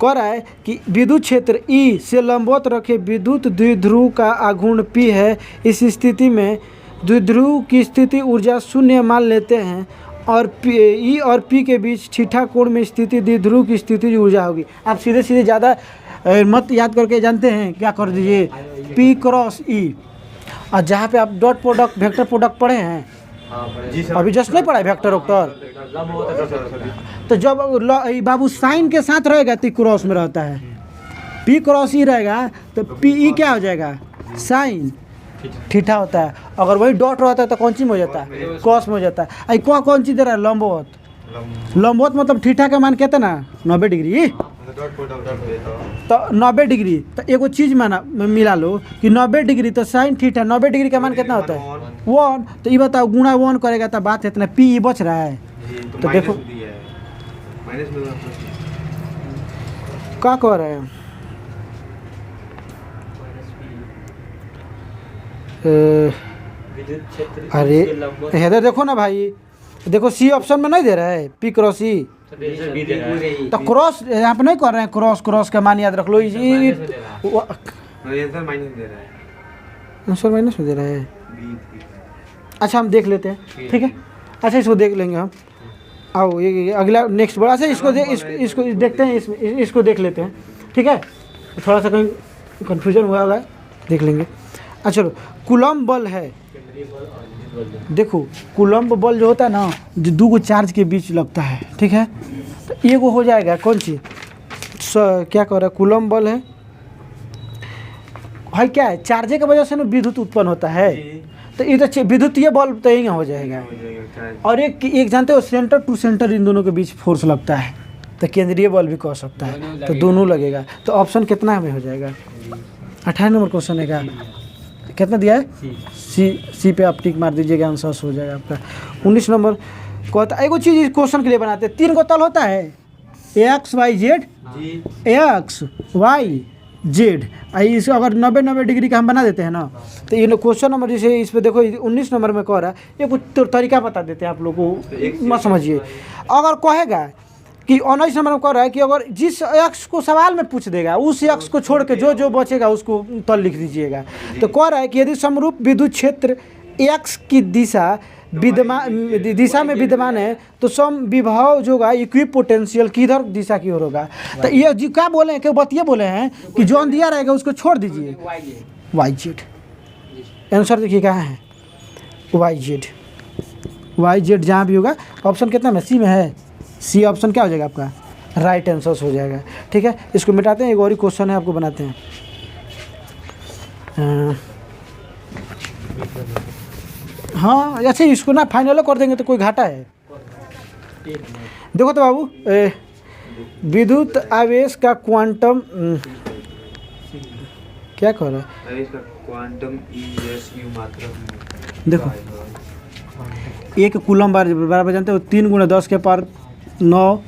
कह रहा है कि विद्युत क्षेत्र E से लंबवत रखे विद्युत द्विध्रुव का आघूर्ण P है। इस स्थिति में द्विध्रुव की स्थिति ऊर्जा शून्य मान लेते हैं और ई और पी के बीच थीटा कोण में स्थिति द्विध्रुव की स्थिति ऊर्जा होगी। आप सीधे सीधे ज़्यादा मत याद करके जानते हैं क्या कर दीजिए, पी क्रॉस ई। और जहाँ पे आप डॉट प्रोडक्ट वेक्टर प्रोडक्ट पढ़े हैं, जी सर। अभी जस्ट नहीं पढ़ा है वेक्टर वेक्टर, तो जब बाबू साइन के साथ रहेगा तो क्रॉस में रहता है, पी क्रॉस ई रहेगा तो पी ई क्या हो जाएगा, साइन थीटा होता है। अगर वही डॉट रहता है तो कौन चीज में हो जाता है, कॉस में हो जाता है। आई कौन चीज दे रहा है, लंबवत। लंबवत मतलब थीटा का मान कहते ना 90 डिग्री, तो 90 डिग्री तो एगो चीज माना मिला लो कि 90 डिग्री तो साइन थीटा 90 डिग्री का मान कितना होता है 1। तो ये बताओ गुणा 1 करेगा तो बात इतना पी ई बच रहा है। तो देखो क्या कह रहे हैं, अरे इधर देखो ना भाई, देखो सी ऑप्शन में नहीं दे रहा है पी क्रॉस ई, तो क्रॉस यहाँ पे नहीं कर रहे हैं, क्रॉस क्रॉस का मान याद रख लो। आंसर माइनस में दे रहा है। अच्छा हम देख लेते हैं, ठीक है। अच्छा इसको देख लेंगे हम, आओ ये अगला नेक्स्ट बड़ा। अच्छा इसको देखते हैं, इसको देख लेते हैं, ठीक है। थोड़ा सा कहीं कन्फ्यूजन हुआ होगा, देख लेंगे। अच्छा चलो, कूलम्ब बल है, देखो कूलम्ब बल जो होता है ना, जो दो गो चार्ज के बीच लगता है, ठीक है। तो एगो हो जाएगा कौन सी, क्या कह रहा है, कूलम्ब बल है भाई, क्या है, चार्जे की वजह से ना विद्युत उत्पन्न होता है। तो ये तो विद्युतीय बल तो यही हो जाएगा। और एक जानते हो, सेंटर टू सेंटर इन दोनों के बीच फोर्स लगता है, तो केंद्रीय बल भी कह सकता है, तो दोनों लगेगा। तो ऑप्शन कितना हमें हो जाएगा, 18 नंबर क्वेश्चन है का, कितना दिया है, सी पे आप टिक मार दीजिएगा, आंसर हो जाएगा आपका। 19 नंबर कहता है, एगो चीज़ क्वेश्चन के लिए बनाते हैं, 3 गो तल होता है, X Y Z, X Y Z. इसे अगर 90 डिग्री का हम बना देते हैं ना, तो ये क्वेश्चन नंबर जैसे इस पर देखो 19 नंबर में कह रहा है, ये कुछ तरीका बता देते हैं आप लोग को, मत समझिए। अगर कहेगा कि 19 नंबर में कह रहा है कि अगर जिस एक्स को सवाल में पूछ देगा, उस एक्स को छोड़ के जो बचेगा उसको तल लिख दीजिएगा। तो कह रहा है कि यदि समरूप विद्युत क्षेत्र एक्स की दिशा में विद्यमान है, तो सम विभव जो होगा इक्विपोटेंशियल किधर दिशा की ओर होगा। तो ये जी क्या बोले हैं, क्या बतिया बोले हैं कि जौन दिया रहेगा उसको छोड़ दीजिए, वाई जेड। आंसर देखिए कहाँ है, वाई जेड जहाँ भी होगा। ऑप्शन कितना में, सी में है, सी ऑप्शन क्या हो जाएगा आपका, राइट आंसर हो जाएगा, ठीक है। इसको मिटाते हैं, एक और ही क्वेश्चन है आपको बनाते हैं। हाँ अच्छा, इसको ना फाइनल कर देंगे तो कोई घाटा है। देखो तो बाबू, विद्युत आवेश का क्वांटम क्या कह रहा है, क्वांटम ESU मात्रा देखो 1 कूलम्ब बराबर जानते हो 3 × 10 के पावर 9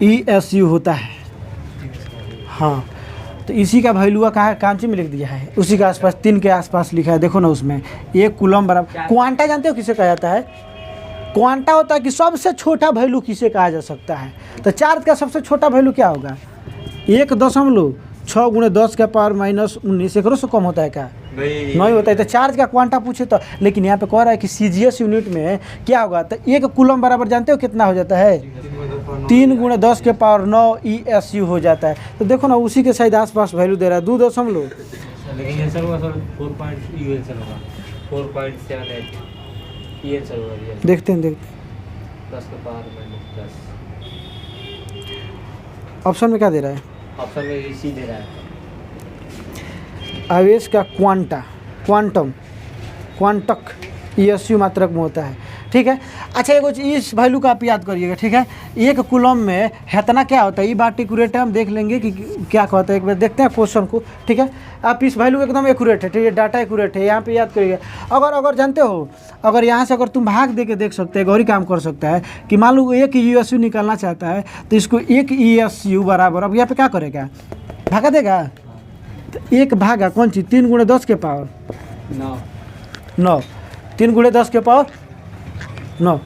ESU होता है। हाँ तो इसी का वैल्यू कहाँ कांची में लिख दिया है, उसी के आसपास 3 के आसपास लिखा है। देखो ना उसमें 1 कूलम्ब बराबर, क्वांटा जानते हो किसे कहा जाता है, क्वांटा होता है कि सबसे छोटा वैल्यू किसे कहा जा सकता है। तो चार्ज का सबसे छोटा वैल्यू क्या होगा, 1.6 × 10 के पावर -19, एकरों से कम होता है क्या, नहीं होता है। तो चार्ज का क्वांटा पूछे तो, लेकिन यहाँ पे कह रहा है कि CGS यूनिट में क्या होगा। तो 1 कूलम्ब बराबर जानते हो कितना हो जाता है, 3 × 10 के पावर 9 ESU हो जाता है। तो देखो ना उसी के शायद आसपास वैल्यू दे रहा है 2.0, लेकिन आंसर होगा सर 4.78 ये आंसर होगा। देखते हैं 10 के पावर -10, ऑप्शन में क्या दे रहा है, ऑप्शन में इसी दे रहा है, आवेश का क्वांटक ESU मात्रक में होता है, ठीक है। अच्छा एगो इस वैल्यू का आप याद करिएगा, ठीक है। 1 कूलम्ब में हेतना क्या होता है, ये बात एक्यूरेट है, हम देख लेंगे कि क्या कहता है, एक बार देखते हैं क्वेश्चन को, ठीक है। आप इस वैल्यू एकदम एक्यूरेट है, ठीक है, डाटा एक्यूरेट है, यहाँ पे याद करिएगा। अगर जानते हो, अगर यहाँ से अगर तुम भाग दे के देख सकते हैं, गौरी काम कर सकता है कि मान लो 1 ESU निकालना चाहता है, तो इसको 1 ESU बराबर, अब यहाँ पे क्या करेगा, भागा देगा, तो 1 भागा कौन चीज़, 3 × 10 के पावर 9, 3 × 10 के पावर 9,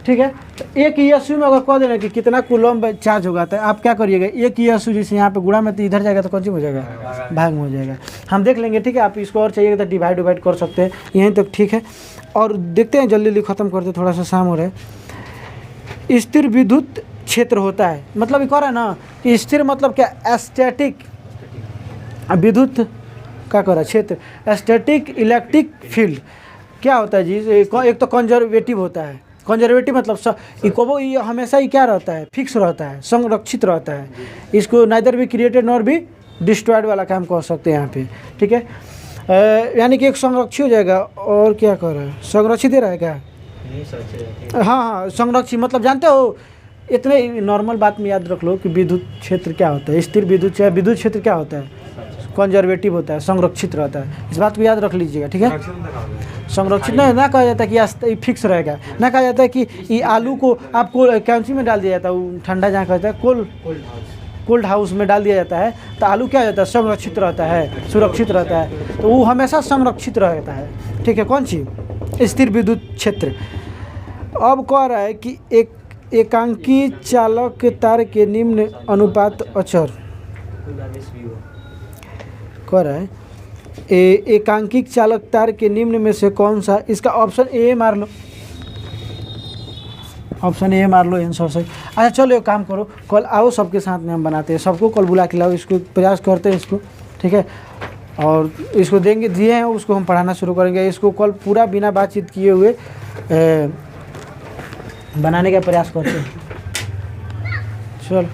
ठीक है। तो एक ईएसयू में अगर कह देना कि कितना कूलम्ब चार्ज होगा तो आप क्या करिएगा, एक ईएसयू जैसे यहाँ पे गुणा में तो इधर जाएगा तो कौन सी हो जाएगा, भाग में हो जाएगा। हम देख लेंगे, ठीक है। आप इसको और चाहिए तो डिवाइड कर सकते हैं, यहीं तक ठीक है। और देखते हैं, जल्दी जल्दी ख़त्म करते, थोड़ा सा शाम हो रहा है। स्थिर विद्युत क्षेत्र होता है, मतलब ये कह रहा है ना कि स्थिर मतलब क्या, स्टैटिक विद्युत क्या कर रहा है क्षेत्र, स्टैटिक इलेक्ट्रिक फील्ड क्या होता है जी, एक तो कंजर्वेटिव होता है। कंजर्वेटिव मतलब ये हमेशा ही क्या रहता है, फिक्स रहता है, संरक्षित रहता है। इसको नाइदर भी क्रिएटेड नॉर भी डिस्ट्रॉयड वाला काम कह सकते हैं यहाँ पे, ठीक है। यानी कि एक संरक्षित हो जाएगा। और क्या कर रहा है, संरक्षित ही रहेगा। नहीं सोचे हाँ, संरक्षित मतलब जानते हो, इतने नॉर्मल बात में याद रख लो कि विद्युत क्षेत्र क्या होता है, स्थिर विद्युत चाहे विद्युत क्षेत्र क्या होता है, कंजर्वेटिव होता है, संरक्षित रहता है। इस बात को याद रख लीजिएगा, ठीक है। संरक्षित ना कहा जाता है कि ये फिक्स रहेगा, ना कहा जाता है कि ये आलू को आपको कैंची में डाल दिया जाता है, वो ठंडा जहाँ कहता है कोल्ड हाउस में डाल दिया जाता है, तो आलू क्या रहता है, संरक्षित रहता है, सुरक्षित रहता है। तो वो हमेशा संरक्षित रहता है, ठीक है। कौन सी, स्थिर विद्युत क्षेत्र। अब कह रहा है कि एकांकी चालक तार के निम्न अनुपात अचर कह रहा है, एकांकिक चालक तार के निम्न में से कौन सा, इसका ऑप्शन ए मार लो, ऑप्शन ए मार लो आंसर सही। अच्छा चलो एक काम करो, कल आओ सबके साथ में हम बनाते हैं, सबको कल बुला के लाओ, इसको प्रयास करते हैं इसको, ठीक है। और इसको दिए हैं, उसको हम पढ़ाना शुरू करेंगे। इसको कल पूरा बिना बातचीत किए हुए बनाने का प्रयास करते हैं। चलो।